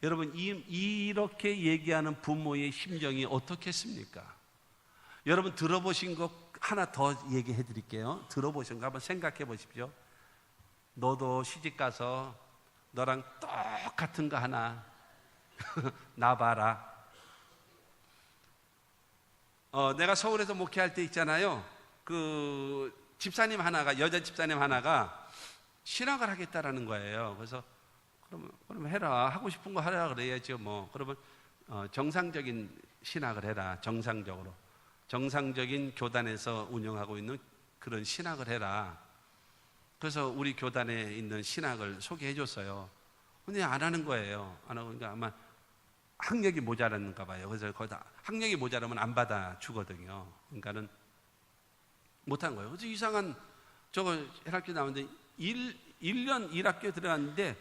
여러분 이렇게 얘기하는 부모의 심정이 어떻겠습니까? 여러분 들어보신 거 하나 더 얘기해 드릴게요. 들어보신 거 한번 생각해 보십시오. 너도 시집가서 너랑 똑같은 거 하나 놔봐라. 내가 서울에서 목회할 때 있잖아요. 그 집사님 하나가, 여자 집사님 하나가 신학을 하겠다라는 거예요. 그래서 그럼 해라. 하고 싶은 거 하라 그래야죠. 뭐 그러면 정상적인 신학을 해라. 정상적인 교단에서 운영하고 있는 그런 신학을 해라. 그래서 우리 교단에 있는 신학을 소개해 줬어요. 근데 안 하는 거예요. 안 하고, 그러니까 아마 학력이 모자랐는가 봐요. 그래서 거기다 학력이 모자라면 안 받아주거든요. 그러니까는 못한 거예요. 그래서 이상한, 저거 혈학교 나오는데 1년 1학교 들어갔는데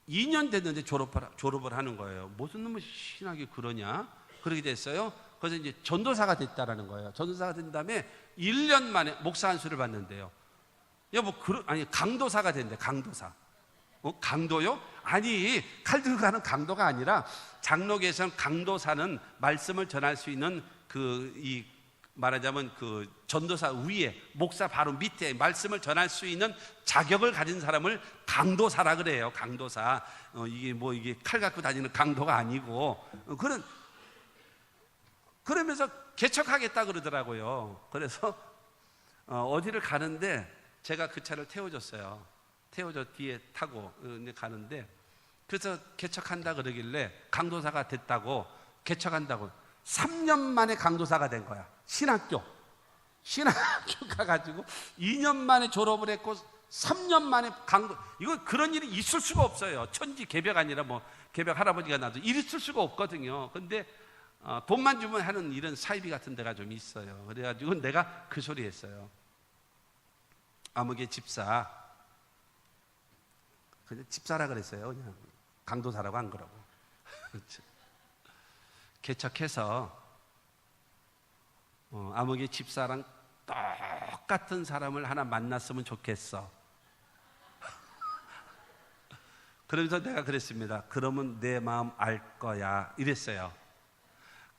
2년 됐는데 졸업을 하는 거예요. 무슨 놈의 신학이 그러냐? 그렇게 됐어요. 그래서 이제 전도사가 됐다라는 거예요. 전도사가 된 다음에 1년 만에 목사 안수를 받는데요. 아니, 강도사가 된대, 강도사. 강도요? 아니, 칼 들고 가는 강도가 아니라 장로교에서는 강도사는 말씀을 전할 수 있는 말하자면 그 전도사 위에, 목사 바로 밑에 말씀을 전할 수 있는 자격을 가진 사람을 강도사라 그래요. 강도사. 이게 칼 갖고 다니는 강도가 아니고, 그러면서 개척하겠다 그러더라고요. 그래서 어디를 가는데 제가 그 차를 태워줬어요. 뒤에 타고 가는데, 그래서 개척한다 그러길래 강도사가 됐다고, 개척한다고 3년 만에 강도사가 된 거야. 신학교 가가지고 2년 만에 졸업을 했고 3년 만에 이거 그런 일이 있을 수가 없어요. 천지 개벽 아니라 뭐 개벽 할아버지가 나도 있을 수가 없거든요. 근데 돈만 주면 하는 이런 사이비 같은 데가 좀 있어요. 그래가지고 내가 그 소리 했어요. 아무개 집사, 그냥 집사라 그랬어요. 그냥 강도사라고 안 그러고. 개척해서 아무개 집사랑 똑같은 사람을 하나 만났으면 좋겠어. 그러면서 내가 그랬습니다. 그러면 내 마음 알 거야 이랬어요.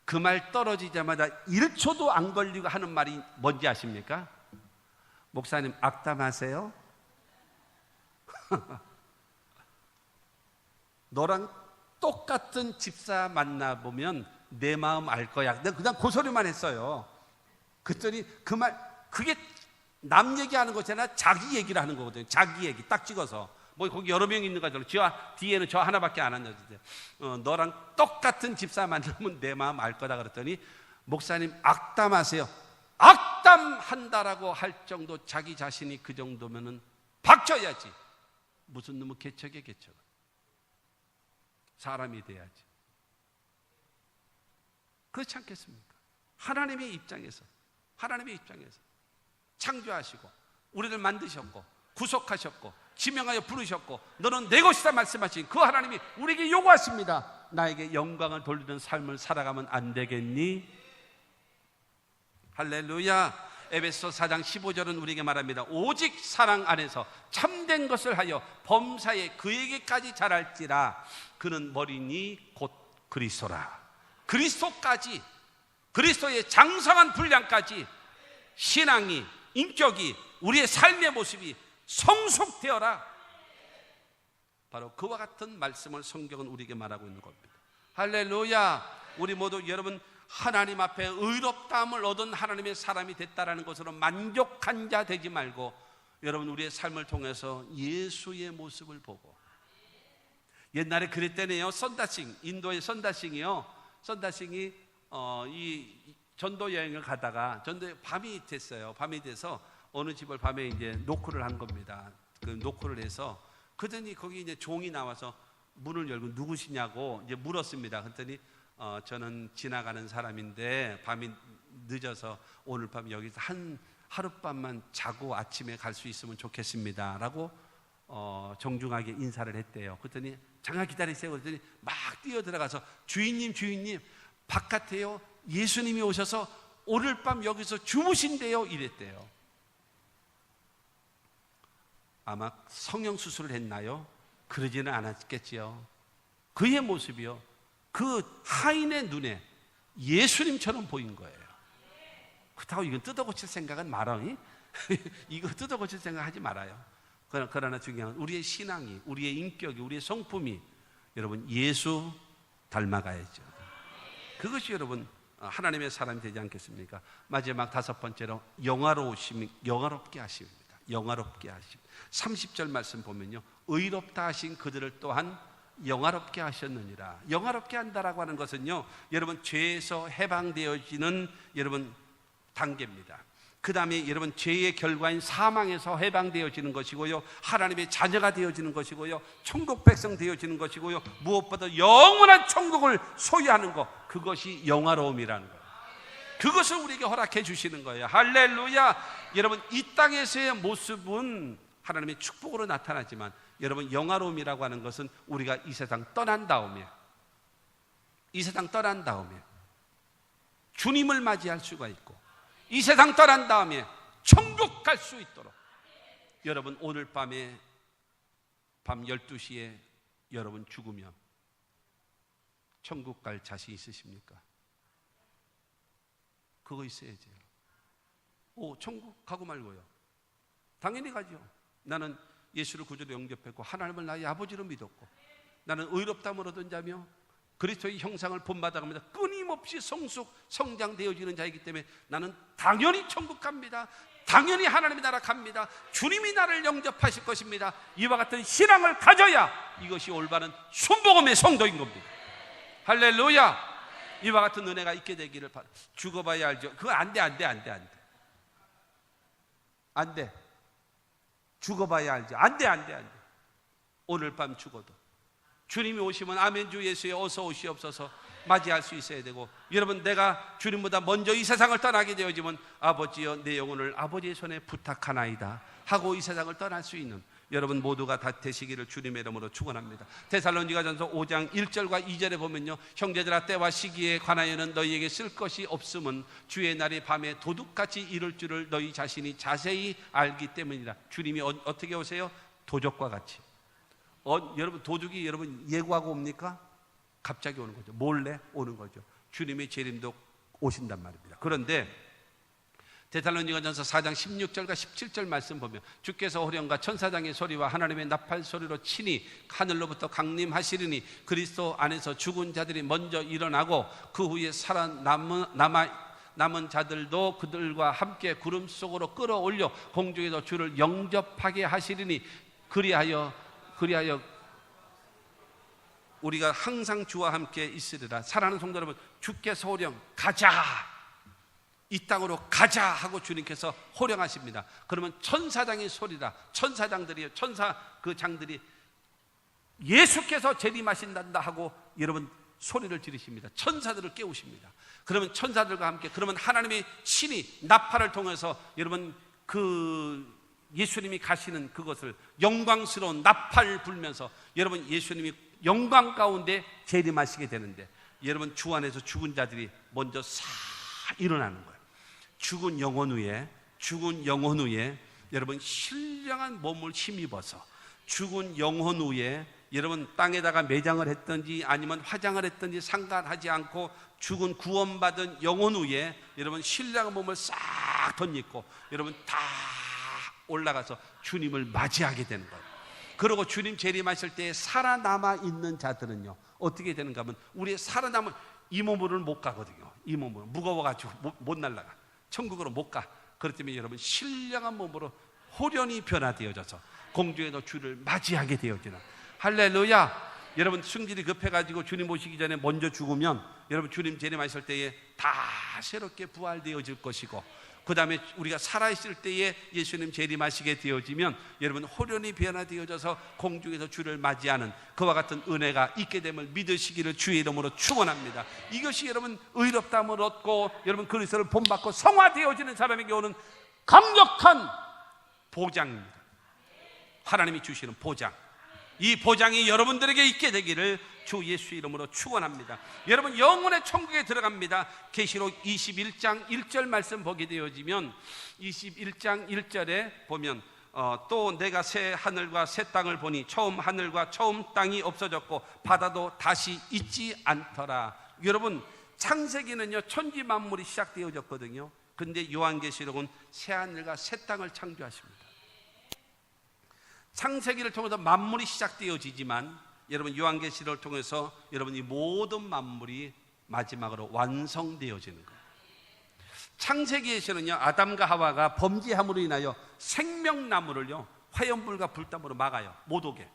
그 말 떨어지자마자 1초도 안 걸리고 하는 말이 뭔지 아십니까? 목사님 악담하세요? 너랑 똑같은 집사 만나보면 내 마음 알 거야. 내가 그냥 그 소리만 했어요. 그랬더니 그 말, 그게 남 얘기하는 것이잖아. 자기 얘기를 하는 거거든요. 자기 얘기 딱 찍어서. 뭐 거기 여러 명 있는 거죠. 뒤에는 저 하나밖에 안 앉았는데 너랑 똑같은 집사 만나면 내 마음 알 거다 그랬더니 목사님 악담하세요. 악담한다라고 할 정도 자기 자신이 그 정도면은 박쳐야지. 무슨 놈의 개척이야 개척. 사람이 돼야지. 그렇지 않겠습니까? 하나님의 입장에서 창조하시고 우리를 만드셨고 구속하셨고 지명하여 부르셨고 너는 내 것이다 말씀하신 그 하나님이 우리에게 요구하십니다. 나에게 영광을 돌리는 삶을 살아가면 안 되겠니? 할렐루야. 에베소 4장 15절은 우리에게 말합니다. 오직 사랑 안에서 참된 것을 하여 범사에 그에게까지 자랄지라. 그는 머리니 곧 그리스도라. 그리스도까지, 그리스도의 장성한 분량까지 신앙이, 인격이, 우리의 삶의 모습이 성숙되어라. 바로 그와 같은 말씀을 성경은 우리에게 말하고 있는 겁니다. 할렐루야. 우리 모두 여러분 하나님 앞에 의롭다함을 얻은 하나님의 사람이 됐다라는 것으로 만족한 자 되지 말고 여러분 우리의 삶을 통해서 예수의 모습을 보고 옛날에 그랬대네요. 선다싱, 인도의 선다싱이요. 선다싱이 이 전도 여행을 가다가 전도에 밤이 됐어요. 밤이 돼서 어느 집을 밤에 이제 노크를 한 겁니다. 그 노크를 해서 그러더니 거기 이제 종이 나와서 문을 열고 누구시냐고 이제 물었습니다. 그랬더니 저는 지나가는 사람인데 밤이 늦어서 오늘 밤 여기서 하룻밤만 자고 아침에 갈 수 있으면 좋겠습니다 라고 정중하게 인사를 했대요. 그랬더니 잠깐 기다리세요. 그랬더니 막 뛰어들어가서 주인님 바깥에요 예수님이 오셔서 오늘 밤 여기서 주무신대요 이랬대요. 아마 성형수술을 했나요? 그러지는 않았겠지요. 그의 모습이요 그 하인의 눈에 예수님처럼 보인 거예요. 그렇다고 이건 뜯어고칠 생각은 말아. 이거 뜯어고칠 생각 하지 말아요. 그러나 중요한 건 우리의 신앙이, 우리의 인격이, 우리의 성품이 여러분 예수 닮아가야죠. 그것이 여러분 하나님의 사람이 되지 않겠습니까? 마지막 5번째로 영화롭게 하십니다. 영화롭게 하심. 30절 말씀 보면요 의롭다 하신 그들을 또한 영화롭게 하셨느니라. 영화롭게 한다라고 하는 것은요 여러분 죄에서 해방되어지는 여러분 단계입니다. 그 다음에 여러분 죄의 결과인 사망에서 해방되어지는 것이고요 하나님의 자녀가 되어지는 것이고요 천국 백성 되어지는 것이고요 무엇보다 영원한 천국을 소유하는 것, 그것이 영화로움이라는 거예요. 그것을 우리에게 허락해 주시는 거예요. 할렐루야. 여러분 이 땅에서의 모습은 하나님의 축복으로 나타나지만 여러분 영화로움이라고 하는 것은 우리가 이 세상 떠난 다음에 주님을 맞이할 수가 있고 이 세상 떠난 다음에 천국 갈 수 있도록 여러분 오늘 밤에 밤 12시에 여러분 죽으면 천국 갈 자신 있으십니까? 그거 있어야죠. 천국 가고 말고요. 당연히 가죠. 나는 예수를 구주로 영접했고 하나님을 나의 아버지로 믿었고 나는 의롭다함을 얻은 자며 그리스도의 형상을 본받아가면서 끊임없이 성장되어지는 자이기 때문에 나는 당연히 천국 갑니다. 당연히 하나님의 나라 갑니다. 주님이 나를 영접하실 것입니다. 이와 같은 신앙을 가져야 이것이 올바른 순복음의 성도인 겁니다. 할렐루야. 이와 같은 은혜가 있게 되기를 바랍니다. 죽어봐야 알죠. 그거 안 돼. 죽어봐야 알죠. 안 돼. 오늘 밤 죽어도 주님이 오시면 아멘 주 예수에 어서 오시옵소서 맞이할 수 있어야 되고 여러분 내가 주님보다 먼저 이 세상을 떠나게 되어지면 아버지여 내 영혼을 아버지의 손에 부탁하나이다 하고 이 세상을 떠날 수 있는 여러분 모두가 다 되시기를 주님의 이름으로 축원합니다. 데살로니가전서 5장 1절과 2절에 보면요, 형제들아 때와 시기에 관하여는 너희에게 쓸 것이 없음은 주의 날이 밤에 도둑같이 이룰 줄을 너희 자신이 자세히 알기 때문이다. 주님이 어떻게 오세요? 도적과 같이. 여러분 도둑이 여러분 예고하고 옵니까? 갑자기 오는 거죠. 몰래 오는 거죠. 주님의 재림도 오신단 말입니다. 그런데 데살로니가전서 4장 16절과 17절 말씀 보면 주께서 호령과 천사장의 소리와 하나님의 나팔 소리로 친히 하늘로부터 강림하시리니 그리스도 안에서 죽은 자들이 먼저 일어나고 그 후에 남은 자들도 그들과 함께 구름 속으로 끌어올려 공중에서 주를 영접하게 하시리니 그리하여 우리가 항상 주와 함께 있으리라. 사랑하는 성도 여러분, 주께서 호령 가자, 이 땅으로 가자 하고 주님께서 호령하십니다. 그러면 천사장의 소리라, 천사장들이요, 장들이 예수께서 재림하신단다 하고 여러분 소리를 지르십니다. 천사들을 깨우십니다. 그러면 천사들과 함께, 그러면 하나님의 신이 나팔을 통해서 여러분 그 예수님이 가시는 그것을 영광스러운 나팔 불면서 여러분 예수님이 영광 가운데 재림하시게 되는데, 여러분 주 안에서 죽은 자들이 먼저 싹 일어나는 거예요. 죽은 영혼 후에 여러분 신령한 몸을 힘입어서 죽은 영혼 후에 여러분 땅에다가 매장을 했든지 아니면 화장을 했든지 상관하지 않고 죽은 구원받은 영혼 후에 여러분 신령한 몸을 싹 덧입고 여러분 다 올라가서 주님을 맞이하게 되는 거예요. 그리고 주님 재림하실 때 살아남아 있는 자들은요 어떻게 되는가 하면, 우리의 살아남은 이 몸으로는 못 가거든요. 이 몸으로 무거워가지고 못 날아가, 천국으로 못 가. 그렇기 때문에 여러분 신령한 몸으로 호련히 변화되어져서 공중에서 주를 맞이하게 되어지는, 할렐루야. 여러분 승질이 급해가지고 주님 오시기 전에 먼저 죽으면 여러분 주님 재림하실 때에 다 새롭게 부활되어질 것이고, 그 다음에 우리가 살아있을 때에 예수님 재림하시게 되어지면 여러분 호련히 변화되어져서 공중에서 주를 맞이하는 그와 같은 은혜가 있게 됨을 믿으시기를 주의 이름으로 축원합니다. 이것이 여러분 의롭다함을 얻고 여러분 그리스도를 본받고 성화되어지는 사람에게 오는 강력한 보장입니다. 하나님이 주시는 보장, 이 보장이 여러분들에게 있게 되기를 주 예수 이름으로 축원합니다. 여러분 영혼의 천국에 들어갑니다. 계시록 21장 1절 말씀 보게 되어지면 21장 1절에 보면 또 내가 새 하늘과 새 땅을 보니 처음 하늘과 처음 땅이 없어졌고 바다도 다시 있지 않더라. 여러분 창세기는요 천지 만물이 시작되어졌거든요. 근데 요한계시록은 새 하늘과 새 땅을 창조하십니다. 창세기를 통해서 만물이 시작되어지지만 여러분 요한계시록을 통해서 여러분 이 모든 만물이 마지막으로 완성되어지는 거예요. 창세기에서는요 아담과 하와가 범죄함으로 인하여 생명나무를요 화염불과 불담으로 막아요. 못 오게,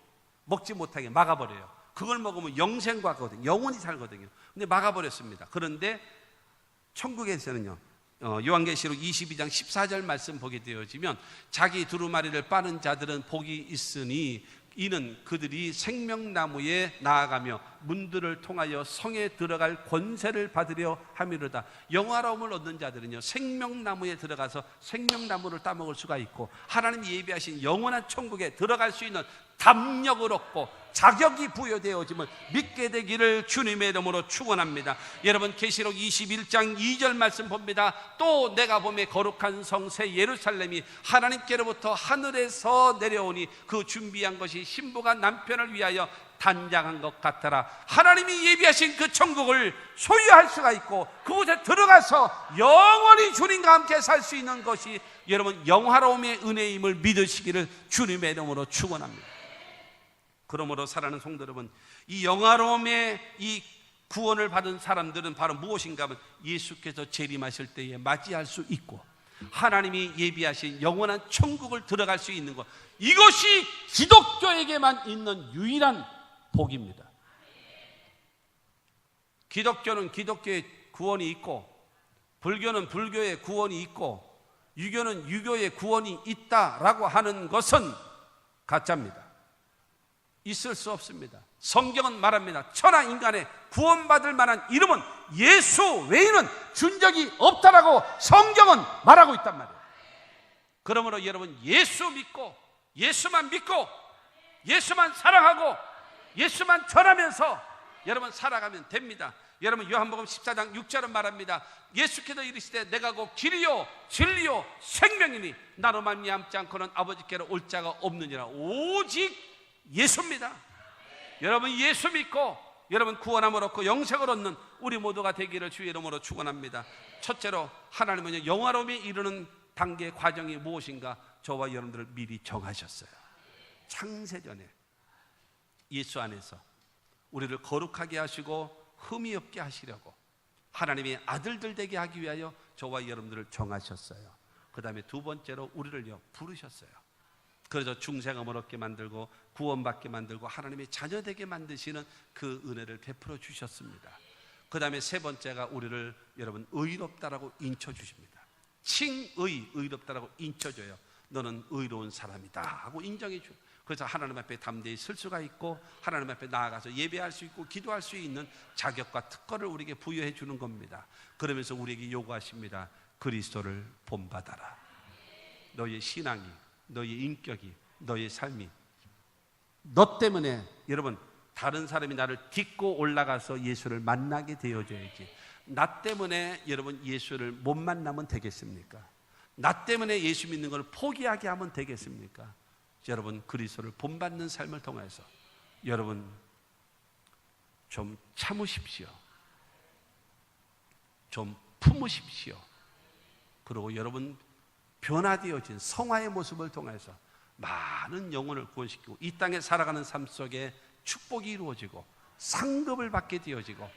먹지 못하게 막아버려요. 그걸 먹으면 영생과 거든요, 영원히 살거든요. 근데 막아버렸습니다. 그런데 천국에서는요 요한계시록 22장 14절 말씀 보게 되어지면 자기 두루마리를 빠는 자들은 복이 있으니 이는 그들이 생명나무에 나아가며 문들을 통하여 성에 들어갈 권세를 받으려 함이로다. 영화로움을 얻는 자들은요 생명나무에 들어가서 생명나무를 따먹을 수가 있고 하나님이 예비하신 영원한 천국에 들어갈 수 있는 담력을 얻고 자격이 부여되어짐을 믿게 되기를 주님의 이름으로 축원합니다. 여러분 계시록 21장 2절 말씀 봅니다. 또 내가 보매 거룩한 성 새 예루살렘이 하나님께로부터 하늘에서 내려오니 그 준비한 것이 신부가 남편을 위하여 단장한 것 같더라. 하나님이 예비하신 그 천국을 소유할 수가 있고 그곳에 들어가서 영원히 주님과 함께 살 수 있는 것이 여러분 영화로움의 은혜임을 믿으시기를 주님의 이름으로 축원합니다. 그러므로 사랑하는 성도 여러분, 이 영화로움의 이 구원을 받은 사람들은 바로 무엇인가 하면 예수께서 재림하실 때에 맞이할 수 있고 하나님이 예비하신 영원한 천국을 들어갈 수 있는 것, 이것이 기독교에게만 있는 유일한 복입니다. 기독교는 기독교의 구원이 있고 불교는 불교의 구원이 있고 유교는 유교의 구원이 있다라고 하는 것은 가짜입니다. 있을 수 없습니다. 성경은 말합니다. 천하 인간의 구원받을 만한 이름은 예수 외에는 준 적이 없다라고 성경은 말하고 있단 말이에요. 그러므로 여러분 예수 믿고 예수만 믿고 예수만 사랑하고 예수만 전하면서 여러분 살아가면 됩니다. 여러분 요한복음 14장 6절은 말합니다. 예수께서 이르시되 내가 곧 길이요 진리요 생명이니 나로 말미암지 않고는 아버지께로 올 자가 없느니라. 오직 예수입니다. 여러분 예수 믿고 여러분 구원함을 얻고 영생을 얻는 우리 모두가 되기를 주의 이름으로 축원합니다. 첫째로 하나님은 영화로움에 이르는 단계 과정이 무엇인가 저와 여러분들을 미리 정하셨어요. 창세전에 예수 안에서 우리를 거룩하게 하시고 흠이 없게 하시려고 하나님의 아들들 되게 하기 위하여 저와 여러분들을 정하셨어요. 그 다음에 두 번째로 우리를요 부르셨어요. 그래서 중생함을 얻게 만들고 구원받게 만들고 하나님의 자녀 되게 만드시는 그 은혜를 베풀어 주셨습니다. 그 다음에 세 번째가 우리를 여러분 의롭다라고 인쳐주십니다. 칭의, 의롭다라고 인쳐줘요. 너는 의로운 사람이다 하고 인정해 줘요. 그래서 하나님 앞에 담대히 설 수가 있고 하나님 앞에 나아가서 예배할 수 있고 기도할 수 있는 자격과 특권을 우리에게 부여해 주는 겁니다. 그러면서 우리에게 요구하십니다. 그리스도를 본받아라. 너의 신앙이, 너의 인격이, 너의 삶이 너 때문에 여러분 다른 사람이 나를 딛고 올라가서 예수를 만나게 되어줘야지. 나 때문에 여러분 예수를 못 만나면 되겠습니까? 나 때문에 예수 믿는 걸 포기하게 하면 되겠습니까? 여러분 그리스도를 본받는 삶을 통해서 여러분 좀 참으십시오. 좀 품으십시오. 그리고 여러분 변화되어진 성화의 모습을 통해서 많은 영혼을 구원시키고 이 땅에 살아가는 삶 속에 축복이 이루어지고 상급을 받게 되어지고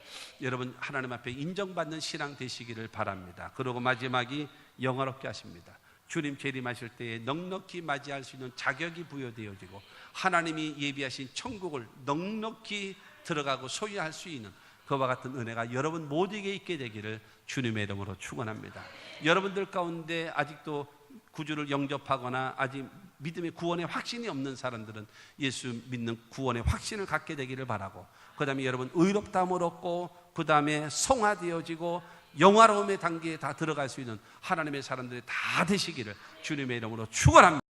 여러분 하나님 앞에 인정받는 신앙 되시기를 바랍니다. 그리고 마지막이 영화롭게 하십니다. 주님 재림하실 때에 넉넉히 맞이할 수 있는 자격이 부여되어지고 하나님이 예비하신 천국을 넉넉히 들어가고 소유할 수 있는 그와 같은 은혜가 여러분 모두에게 있게 되기를 주님의 이름으로 축원합니다. 여러분들 가운데 아직도 구주를 영접하거나 아직 믿음의 구원의 확신이 없는 사람들은 예수 믿는 구원의 확신을 갖게 되기를 바라고 그 다음에 여러분 의롭다함을 얻고 그 다음에 성화되어지고 영화로움의 단계에 다 들어갈 수 있는 하나님의 사람들이 다 되시기를 주님의 이름으로 축원합니다.